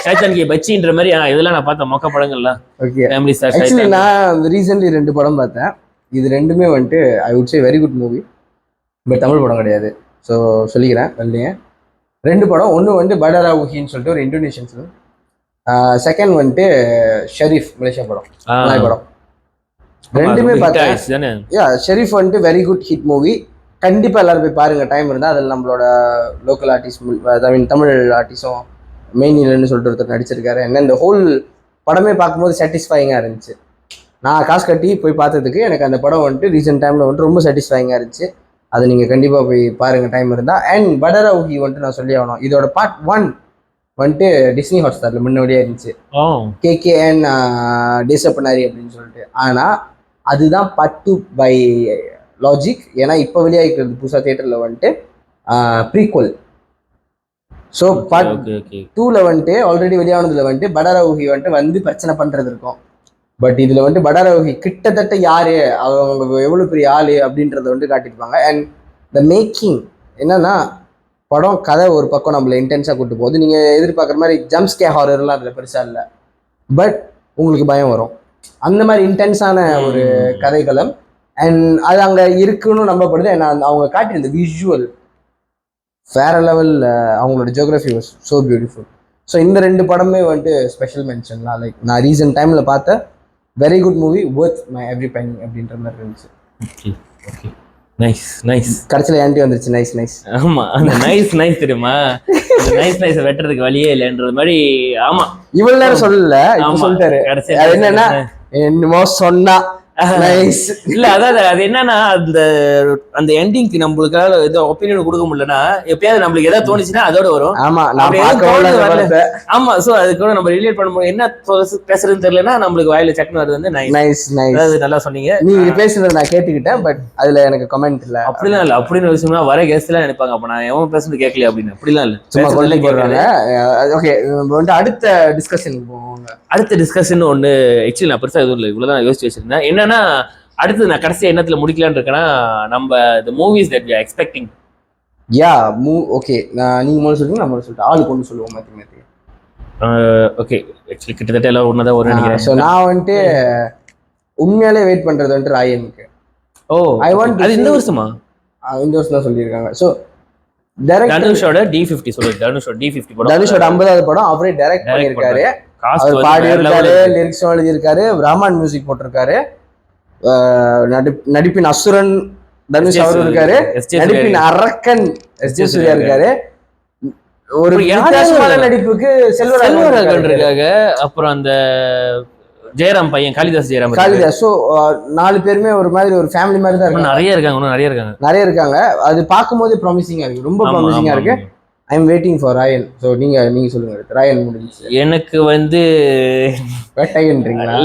சைத்தான்கி பச்சின்ற மாதிரி இதெல்லாம் நான் பார்த்தேன் மொக்க படங்கள்லாம். Family star. ஆக்சுவலி நான் ரீசென்ட்லி 2 படம் பார்த்தேன். இது ரெண்டுமே வந்துட்டு I would say very good movie. But Tamil படம் கிடையாது. ஸோ சொல்லிக்கிறேன் இல்லைங்க. 2 படம். ஒன்று வந்துட்டு படரா உஹின்னு சொல்லிட்டு ஒரு இந்தோனேஷியன் ஃபிலிம். செகண்ட் வந்துட்டு ஷெரீஃப் மலேசியா படம் படம். ரெண்டுமே பார்த்தேன். ஷெரீஃப் வந்துட்டு வெரி குட் ஹிட் மூவி. கண்டிப்பாக எல்லாரும் போய் பாருங்க டைம் இருந்தால். அதில் நம்மளோட லோக்கல் ஆர்டிஸ்ட் தமிழ் ஆர்டிஸ்டும் மெயினில்னு சொல்லிட்டு ஒருத்தர் நடிச்சிருக்காரு. என்ன இந்த ஹோல் படமே பார்க்கும்போது சாட்டிஸ்ஃபைங்காக இருந்துச்சு. நான் காசு கட்டி போய் பார்த்ததுக்கு எனக்கு அந்த படம் வந்துட்டு ரீசெண்ட் டைமில் வந்துட்டு ரொம்ப சாட்டிஸ்ஃபைங்காக இருந்துச்சு. அதை நீங்கள் கண்டிப்பாக போய் பாருங்கள் டைம் இருந்தால். அண்ட் படரா உஹி வந்துட்டு நான் சொல்லி ஆகணும். இதோட பார்ட் 1 வந்துட்டு டிஸ்னி ஹாட்ஸ்டாரில் முன்னாடியே இருந்துச்சு. KKN டேசப்பனாரி அப்படின்னு சொல்லிட்டு. ஆனால் அதுதான் பார்ட் 2 பை லாஜிக். ஏன்னா இப்போ வெளியாகிக்கிறது புதுசாக தியேட்டரில் வந்துட்டு ப்ரீக்வல். ஸோ பார்ட் 2ல வந்துட்டு ஆல்ரெடி வெளியானதுல வந்துட்டு படரா உஹி வந்துட்டு வந்து பிரச்சனை பண்ணுறது இருக்கும். பட் இதில் வந்துட்டு படரா உஹி கிட்டத்தட்ட யாரு அவங்க எவ்வளோ பெரிய ஆளு அப்படின்றத வந்துட்டு காட்டியிருப்பாங்க. அண்ட் த மேக்கிங் என்னன்னா படம் கதை ஒரு பக்கம் நம்மளை இன்டென்ஸாக கூட்டு போகுது. நீங்கள் எதிர்பார்க்குற மாதிரி ஜம்ப்ஸ்கே ஹாரர்லாம் அதில் பெருசாக இல்லை. பட் உங்களுக்கு பயம் வரும். அந்த மாதிரி இன்டென்ஸான ஒரு கதைக்களம். அண்ட் அது அங்கே இருக்குன்னு நம்பப்படுது. ஏன்னா அவங்க காட்டியிருந்த விஷுவல் வேற லெவல். அவங்களோட geography was so beautiful. So இந்த 2 படமே வந்துட்டு ஸ்பெஷல் மென்ஷன்லாம். லைக் நான் ரீசெண்ட் டைமில் பார்த்த very good movie, worth my every penny அப்படின்ற மாதிரி இருந்துச்சு. Okay okay, nice. கடைசியில் ஆன்டி வந்துருச்சு. நைஸ். ஆமா, அந்த நைஸ் தெரியுமா, அந்த நைஸ் வெட்டுறதுக்கு வழியே இல்லைன்றது மாதிரி. ஆமா, இவ்வளவு நேரம் சொல்லல, இப்ப சொல்லிட்டாரு. அது என்னன்னா என்னமோ சொன்னா நைஸ் இல்ல, அதாவது அது என்னன்னா அந்த எண்டிங்க்கு நம்மளுக்காக ஏதோ ஒப்பீனியன் கொடுக்க முடியலன்னா எப்பயாவது நம்மளுக்கு ஏதாவது தோணுச்சுன்னா அதோட வரும். ஆமா, ஆமா. சோ அது கூட நம்ம ரிலேட் பண்ண முடியும். என்ன பேசுறதுன்னு தெரியலன்னா நம்மளுக்கு வாயில சட்னு வருது வந்து நைஸ். அதாவது நல்லா சொன்னீங்க. நீங்க பேசுறது நான் கேட்டுக்கிட்டேன், பட் அதுல எனக்கு கமெண்ட் இல்ல. அப்படிலாம் இல்ல. அப்படின்னு விஷயம்னா வர கெஸ்ட் எல்லாம் நினைப்பாங்க, அப்ப நான் எவன் பேசுறது கேட்கல அப்படின்னு. அப்படிலாம் இல்ல, சும்மா கொண்டு போடுறாங்க. ஓகே, வந்து அடுத்த டிஸ்கஷன் போவாங்க. அடுத்த டிஸ்கஷன் ஒண்ணு ஆக்சுவலி நான் பெருசா எதுவும் இல்லை, இவ்வளவுதான் யோசிச்சு வச்சிருந்தேன். என்னன்னா அடுத்து நான் கடைசி எண்ணத்துல முடிக்கலான்னு இருக்கேன்னா, நம்ம the movies that we are expecting. Okay, நீங்க முதல்ல சொல்லுங்க, நான் முதல்ல சொல்லிட்டேன். ஆளுக்கு ஒன்று சொல்லுவோம் மாத்தி. ஓகே, ஆக்சுவலி கிட்டத்தட்ட எல்லாம் ஒன்னதான் ஒரு நினைக்கிறேன். ஸோ நான் வந்துட்டு உண்மையாலே வெயிட் பண்றது வந்துட்டு ராயனுக்கு. ஐ வாண்ட் அது இந்த வருஷமா? இந்த வருஷம் தான் சொல்லியிருக்காங்க. ஸோ தனுஷோட D50 சொல்லுங்க. தனுஷோட D50 படம், தனுஷோட 50வது படம். அவரே டைரக்ட் பண்ணியிருக்காரு, அவர் பாடி இருக்காரு, லிரிக்ஸ் எழுதியிருக்காரு, ரஹ்மான் மியூசிக் போட்டிருக்காரு. நடிப்பின் அசுரன் தனுஷ் அவரு இருக்காரு, நடிப்பின் அரக்கன் எஸ்.ஜே. சூர்யா இருக்காரு. ஒரு வித்தியாசமான நடிப்புக்கு செல்வராகவன் இருக்காங்க. அப்புறம் அந்த ஜெயராம் பையன் காளிதாஸ். ஸோ 4 பேருமே ஒரு மாதிரி ஒரு ஃபேமிலி மாதிரி தான் இருக்காங்க. நிறைய இருக்காங்க. அது பார்க்கும்போது ப்ராமிசிங்கா இருக்கு, ரொம்ப ப்ராமிசிங்கா இருக்கு. I am waiting for Raayan. So நீங்க சொல்லுங்க. ராயன் முடிஞ்சிச்சு. எனக்கு வந்து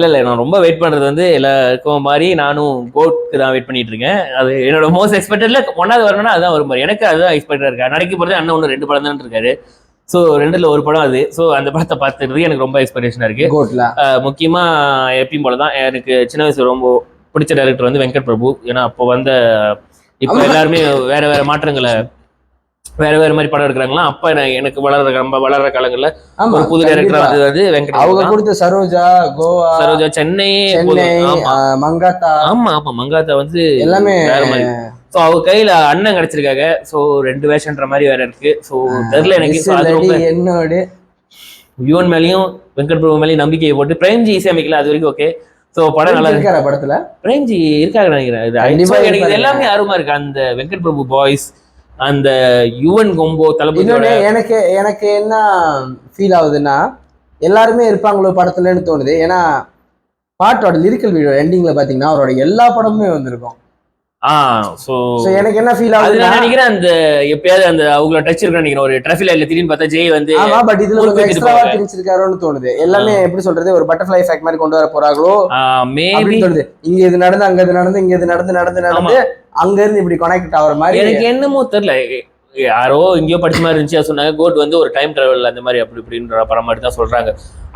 இல்ல நான் ரொம்ப வெயிட் பண்றது வந்து எல்லாருக்கும் மாதிரி நானும் கோட்க்கு தான் வெயிட் பண்ணிட்டு இருக்கேன். அது என்னோட மோஸ்ட் எக்ஸ்பெக்டட்ல ஒன்னாவது வரணும்னா அதுதான் வரும் மாதிரி எனக்கு அதுதான் எக்ஸ்பெக்டா இருக்கு. நடக்கி போறது அண்ணன் ஒன்று 2 படம் தான் இருக்காரு. ஸோ 2ல ஒரு படம் அது. ஸோ அந்த படத்தை பார்த்துறது எனக்கு ரொம்ப எக்ஸ்பெக்டேஷனா இருக்கு. முக்கியமா எப்பயும் போலதான் எனக்கு சின்ன வயசு ரொம்ப பிடிச்ச டைரக்டர் வந்து வெங்கட் பிரபு. ஏன்னா அப்போ இப்போ எல்லாருமே வேற மாற்றங்களை வேற மாதிரி படம் எடுக்கிறாங்களா. அப்ப எனக்கு வளர்ற காலங்கள்ல ஒரு புது டைரக்டர் வந்து வெங்கட். அவங்க கொடுத்த சரோஜா, சென்னை, மங்காத்தா. ஆமா, மங்காத்தா வந்து எல்லாமே வேற மாதிரி. ஸோ அவங்க கையில அண்ணன் கிடைச்சிருக்காங்க. ஸோ 2 வேஷன்ற மாதிரி வேற இருக்கு. ஸோ தெரியல எனக்கு. என்னோட யுவன் மேலேயும் வெங்கட் பிரபு மேலேயும் நம்பிக்கையை போட்டு பிரேம்ஜி இசையமைக்கல, அது வரைக்கும் ஓகே. ஸோ படம் நல்லா இருக்காரு. படத்துல பிரேம்ஜி இருக்காங்க நினைக்கிறேன். எனக்கு எல்லாமே ஆர்வமா இருக்கு. அந்த வெங்கட் பிரபு பாய்ஸ், அந்த யுவன் கொம்போ தளபதி. எனக்கு என்ன ஃபீல் ஆகுதுன்னா, எல்லாருமே இருப்பாங்களோ படத்துலன்னு தோணுது. ஏன்னா பாட்டோட லிரிக்கல் வீடியோ எண்டிங்ல பாத்தீங்கன்னா அவரோட எல்லா படமுமே வந்திருக்கும். சோ எனக்கு என்ன ஃபீல் ஆகுது நினைக்கிறேன், அந்த எப்பயாவது அந்த அவங்கள டச் இருக்கு நினைக்கிறேன். ஒரு டிராஃபிக் லைட்ல திடீர்னு பார்த்தா ஜெய் வந்து பட் இதுல கொஞ்சம் எக்ஸ்ட்ராவா திணிச்சிருக்காரோன்னு தோணுது. எல்லாமே எப்படி சொல்றது, ஒரு பட்டர்ஃப்ளை எஃபெக்ட் மாதிரி கொண்டு வர போறாங்களோ மேபி தோணுது. இங்க இது நடந்து, அங்க இது நடந்து, இங்க இது நடந்து அங்க இருந்து இப்படி கனெக்ட் ஆகிற மாதிரி எனக்கு என்னமோ தெரியல. யாரோ எங்கேயோ படிச்ச மாதிரி இருந்துச்சு சொன்னாங்க. கோட் வந்து ஒரு டைம் டிராவல் அந்த மாதிரி அப்படி இப்படின்ற படம் மாதிரி தான் சொல்றாங்க.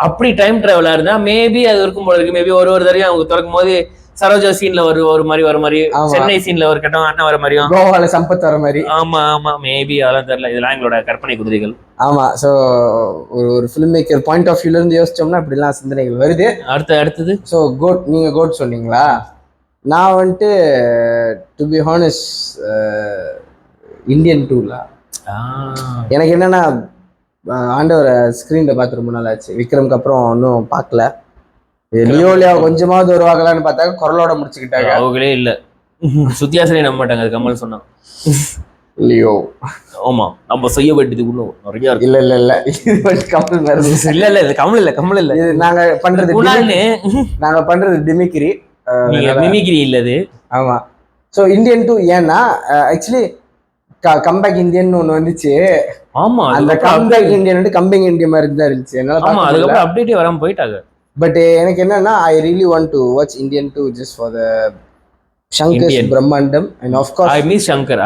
அப்படி டைம் டிராவலா இருந்தா மேபி அது இருக்கும் போல இருக்கு. மேபி ஒரு தடவையும் அவங்க திறக்கும் போது சரோஜா சீன்ல ஒரு மாதிரி, சென்னை சீன்ல ஒரு கட்டம் அண்ணன் வர மாதிரியும், கோவால சம்பத் வர மாதிரி. ஆமா மேபி அதெல்லாம் தெரியல. இதெல்லாம் எங்களோட கற்பனை குதிரைகள். ஆமா. சோ ஒரு ஃபிலிம் மேக்கர் பாயிண்ட் ஆஃப் வியூல இருந்து யோசிச்சோம்னா இப்படிலாம் சிந்தனைகள் வருது. அடுத்தது ஸோ நீங்க கோட் சொன்னீங்களா? நான் வந்துட்டு டு பி ஹானஸ்ட் இந்தியன் 2ல எனக்கு என்னன்னா, ஆண்டவரை ஸ்கிரீன்ல பார்த்து ரொம்ப நாள் ஆச்சு. விக்ரம்க்கு அப்புறம் ஒன்றும் பார்க்கல. லியோலியா கொஞ்சமாவது வருவாங்களான்னு பார்த்தாக்க குரலோட முடிச்சுக்கிட்டாங்க. அவங்களே இல்ல, சுத்தியாசனே நம்ப மாட்டாங்க. அது கமல் சொன்னான். லியோ ஆமா, நம்ம செய்ய வேண்டியது இன்னும் நிறைய இருக்கு. இல்ல கமல் இல்ல இது கமல் இல்ல இது நாங்க பண்றது டிமிக்ரி. மிமிக்ரி இல்லது. ஆமா. ஸோ இந்தியன் 2 ஏன்னா ஆக்சுவலி கம்பேக் இந்தியன் ஒன்று வந்துச்சு. ஆமா, அந்த கம்பேக் இந்தியன் வந்து கம்பிங் இந்தியா மாதிரி தான் இருந்துச்சு. அதுக்கப்புறம் அப்டேட்டே வராம போயிட்டாங்க. பட் எனக்கு என்னன்னா, I really want to watch Indian 2 just for the Shankar's பிரம்மாண்டம் and of course I miss Shankar.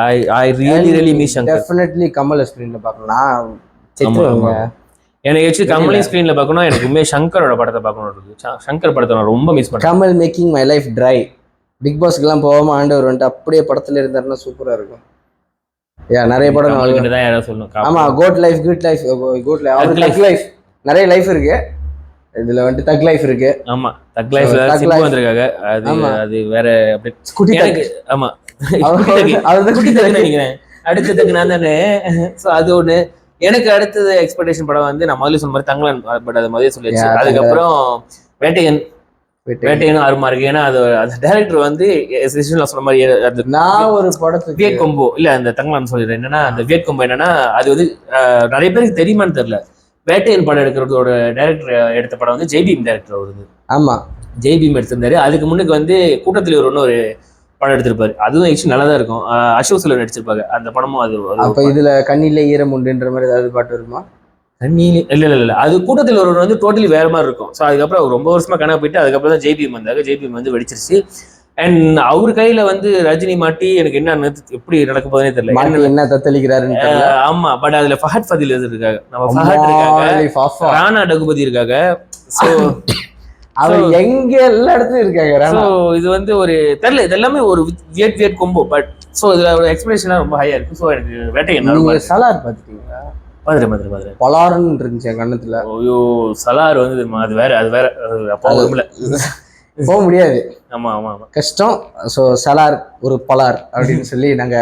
I really miss Shankar. Definitely Kamal ஸ்கிரீன்ல பார்க்கலாம். செத்துவாங்க. எனக்கு ஆக்சுவலி கமலின் ஸ்கிரீன்ல பார்க்கணும். எனக்கு சங்கரோட படத்தை பார்க்கணும் இருக்கு. சங்கர் படத்தை நான் ரொம்ப மிஸ் பண்ணேன். Kamal making my life dry. Big பாஸ்க்குலாம் போகாம ஆண்டவர் வந்துட்டு அப்படியே படத்துல இருந்தாருன்னா சூப்பரா இருக்கும். நிறைய படம் தான் யாராவது சொல்லணும். ஆமா, குட் லைஃப் லைஃப் நிறைய லைஃப் இருக்கு. இதுல வந்துட்டு தக் லைஃப் இருக்கு. ஆமா, தக் லைஃப் வந்திருக்காங்க. அது வேற அப்படி எனக்கு. ஆமா, நினைக்கிறேன் அடுத்ததுக்கு நான் தானே. ஸோ அது ஒண்ணு. எனக்கு அடுத்தது எக்ஸ்பெக்டேஷன் படம் வந்து நான் முதல்ல சொன்ன மாதிரி தங்கலன். பட் அது முதல்ல சொல்லிடுச்சு. அதுக்கப்புறம் வேட்டையன் வேட்டையனும் அருமா இருக்கு. ஏன்னா அது அந்த டைரக்டர் வந்து நான் சொன்ன மாதிரி அது நான் ஒரு படத்துக்கு வியட் கொம்போ இல்ல அந்த தங்கலான்னு சொல்லிடுறேன். என்னன்னா அந்த வியட் கொம்போ என்னன்னா அது வந்து நிறைய பேருக்கு தெரியுமான்னு தெரியல. வேட்டையன் படம் எடுக்கிறதோட டைரக்டர் எடுத்த படம் வந்து ஜெய்பீம் டைரக்டர் வருது. ஆமா, ஜெய்பீம் எடுத்திருந்தாரு. அதுக்கு முன்னுக்கு வந்து கூட்டத்தில் ஒரு படம் எடுத்திருப்பாரு. அதுவும் ஆக்சுவலி நல்லா தான் இருக்கும். அசோக் செல்வன் நடிச்சிருப்பாங்க அந்த படமும். அது அப்ப இதுல கண்ணில ஈரம் உண்டுன்ற மாதிரி ஏதாவது பாட்டு வருமா? கண்ணில இல்ல அது கூட்டத்தில் ஒருவர் வந்து டோட்டலி வேற மாதிரி இருக்கும். ஸோ அதுக்கப்புறம் ரொம்ப வருஷமா கணக்கு போயிட்டு அதுக்கப்புறம் தான் ஜெய்பீம் வந்தாங்க. ஜெய்பீம் வந்து வெடிச்சிருச்சு. அண்ட் அவர் கையில வந்து ரஜினி மாட்டி எனக்கு என்ன எப்படி நடக்க போதுன்னே தெரியல. என்ன தத்தளிக்கிறாருன்னு. ஆமா, பட் அதுல ஃபஹத் ஃபதில் இருக்காங்க, நம்ம ஃபஹத் இருக்காங்க, ராணா டகுபதி இருக்காங்க. ஸோ அவர் எங்க எல்லா இடத்துலயும் இருக்காங்க. ஸோ இது வந்து ஒரு தெரியல, இது எல்லாமே ஒரு வியட் கொம்போ. பட் ஸோ இதுல ஒரு எக்ஸ்பிரஷன்லாம் ரொம்ப ஹையா இருக்கு. ஸோ எனக்கு வேட்டையன் சலார் பாத்துட்டீங்களா? மாதிரி பலாருன்னு இருந்துச்சு என் கண்ணத்துல. ஐயோ சலார் வந்து அது வேற அப்போ போக முடியாது. ஆமா ஆமா ஆமா, கஷ்டம். ஸோ சலார் ஒரு பலார் அப்படின்னு சொல்லி நாங்க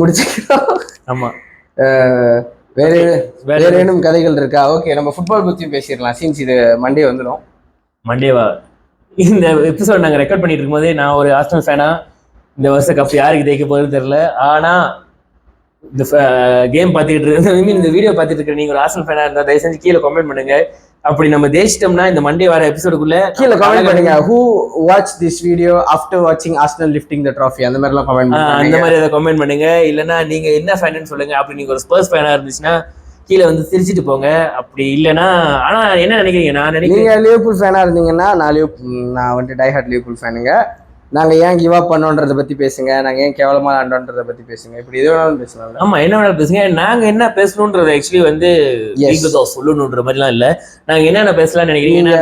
முடிச்சுக்கிறோம். ஆமா, வேற ஏனும் கதைகள் இருக்கா? ஓகே, நம்ம ஃபுட்பால் பத்தியும் பேசிடலாம். சீன்ஸ் இது மண்டே வந்துடும். மண்டேவா? இந்த எபிசோட் நாங்க ரெக்கார்ட் பண்ணிட்டு இருக்கும் போதே நான் ஒரு ஆர்சனல் ஃபேனா, இந்த வருஷம் கப் யாருக்கு ஜெயிக்க போகுதுன்னு தெரியல. ஆனா இந்த கேம் பார்த்துக்கிட்டு இருக்க, இந்த வீடியோ பார்த்துட்டு இருக்க நீங்க ஒரு ஆர்சனல் ஃபேனா இருந்தா தயவு செஞ்சு கீழே கமெண்ட் பண்ணுங்க. அப்படி நம்ம ஜெயிச்சிட்டோம்னா இந்த மண்டே வர எபிசோடுக்குள்ள கீழே கமெண்ட் பண்ணுங்க. who watch this video after watching Arsenal lifting the trophy அந்த மாதிரிலாம் கமெண்ட் பண்ணுங்க. அந்த மாதிரி ஏதாவது கமெண்ட் பண்ணுங்க. இல்லைன்னா நீங்க என்ன ஃபேன்னு சொல்லுங்க. அப்படி நீங்க ஒரு ஸ்பர்ஸ் ஃபேனா இருந்துச்சுன்னா கீழே வந்து சிரிச்சிட்டு போங்க. அப்படி இல்லைன்னா ஆனா என்ன நினைக்கிறீங்க? நான் நினைக்கிறேன் நீங்க லிவர்பூல் ஃபேனா இருந்தீங்கன்னா நான் வந்து டை ஹார்ட் லிவர்பூல் ஃபேனுங்க. நாங்க ஏன் கிவ் அப் பண்ணோன்றதை பத்தி பேசுங்க, நாங்க ஏன் கேவலமா ஆண்டோன்றதை பத்தி பேசுங்க. இப்படி எது வேணாலும் பேசலாம். ஆமா, என்ன வேணாலும் பேசுங்க. நாங்க என்ன பேசணும்ன்றது ஆக்சுவலி வந்து சொல்லணும்ன்ற மாதிரிலாம் இல்ல. நாங்க என்னென்ன பேசலாம்னு நினைக்கிறீங்க?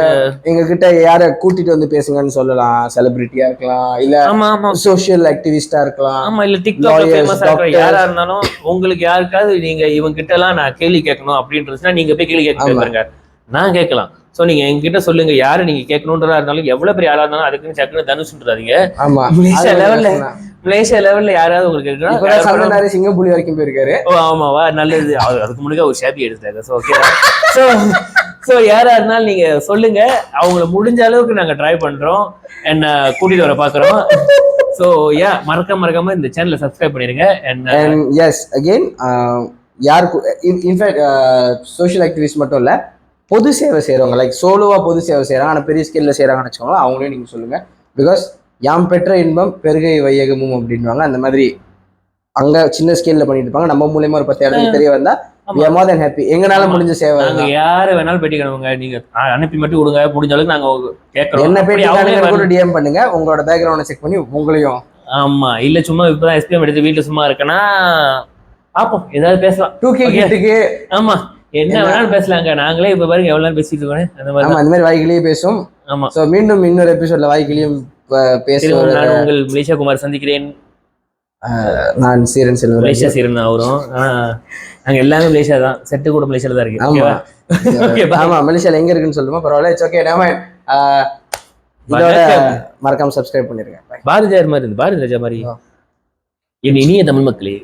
எங்க கிட்ட யார கூட்டிட்டு வந்து பேசுங்கன்னு சொல்லலாம். செலிபிரிட்டியா இருக்கலாம், இல்ல சோசியல் ஆக்டிவிஸ்டா இருக்கலாம், ஆமா, இல்ல டிக்டாக்ல ஃபேமஸா இருக்கிற யாரா இருந்தாலும் உங்களுக்கு யாருக்காவது நீங்க இவங்க கிட்ட எல்லாம் நான் கேள்வி கேட்கணும் அப்படின்றதுனா நீங்க போய் கேள்வி கேட்க நான் கேட்கலாம். ஸோ நீங்க எங்ககிட்ட சொல்லுங்க யாரு நீங்க கேட்கணுன்றதா இருந்தாலும், எவ்வளவு பெரிய ஆளா இருந்தாலும் அதுக்குன்னு சக்குன்னு தனுஷுன்றாதீங்க. மலேசியா லெவல்ல யாராவது உங்களுக்கு சிங்கப்பூலி வரைக்கும் போயிருக்காரு. ஓ ஆமாவா, நல்லது. அதுக்கு முன்னாடி ஒரு ஷாப்பி எடுத்தாங்க. ஸோ ஓகே, ஸோ யாரா இருந்தாலும் நீங்க சொல்லுங்க. அவங்கள முடிஞ்ச அளவுக்கு நாங்க ட்ரை பண்றோம். என்ன கூட்டிட்டு வர பாக்குறோம். ஸோ மறக்காம இந்த சேனலை சப்ஸ்கிரைப் பண்ணிருங்க. அண்ட் எஸ் அகெயின் யாருக்கு இன்ஃபேக்ட் சோஷியல் ஆக்டிவிஸ்ட் மட்டும் இல்ல, பொது சேவை செய்கிறவங்க, லைக் சோலோவா பொது சேவை செய்கிறாங்க ஆனால் பெரிய ஸ்கேலில் செய்கிறாங்கன்னு வச்சுக்கோங்க, அவங்களையும் நீங்கள் சொல்லுங்கள். பிகாஸ் யாம் பெற்ற இன்பம் பெருகை வையகமும் அப்படின்வாங்க. அந்த மாதிரி அங்கே சின்ன ஸ்கேலில் பண்ணிட்டு இருப்பாங்க. நம்ம மூலயமா ஒரு 10 இடத்துக்கு தெரிய வந்தால் we are more than happy. எங்கனால முடிஞ்ச சேவை. நாங்கள் யாரை வேணாலும் பேட்டி கிடவுங்க, நீங்கள் அனுப்பி மட்டும் கொடுங்க. முடிஞ்ச அளவுக்கு நாங்கள் கேட்குறோம். என்ன பேட்டி கூட டிஎம் பண்ணுங்க, உங்களோட பேக்ரவுண்டை செக் பண்ணி உங்களையும். ஆமாம், இல்லை சும்மா இப்போ தான் எஸ்பிஎம் எடுத்து வீட்டில் சும்மா இருக்கேன்னா பார்ப்போம், ஏதாவது பேசலாம். 2K கிட்டுக்கு ஆமாம் என்ன வேணாலும் பேசலாங்க. நாங்களே இப்ப பாருங்க எவ்வளவு நேரம் பேசிட்டு இருக்கோம். அந்த மாதிரி வாய்க்கிலேயே பேசும். ஆமா, சோ மீண்டும் இன்னொரு எபிசோட்ல வாய்க்கிலேயும் பேசுவோம். நான் உங்கள் மலேசியா குமார் சந்திக்கிறேன். நான் சீரன் செல்வன். மலேசியா சீரன் அவரும். நாங்க எல்லாமே மலேசியா தான். செட்டு கூட மலேசியால தான் இருக்கு. ஆமா, மலேசியால எங்க இருக்குன்னு சொல்லுமா? பரவாயில்ல, இட்ஸ் ஓகே. நாம இதோட மறக்காம சப்ஸ்கிரைப் பண்ணிருங்க. பாரதியார் மாதிரி இருந்து, பாரதி ராஜா மாதிரி. என் இனிய தமிழ் மக்களே.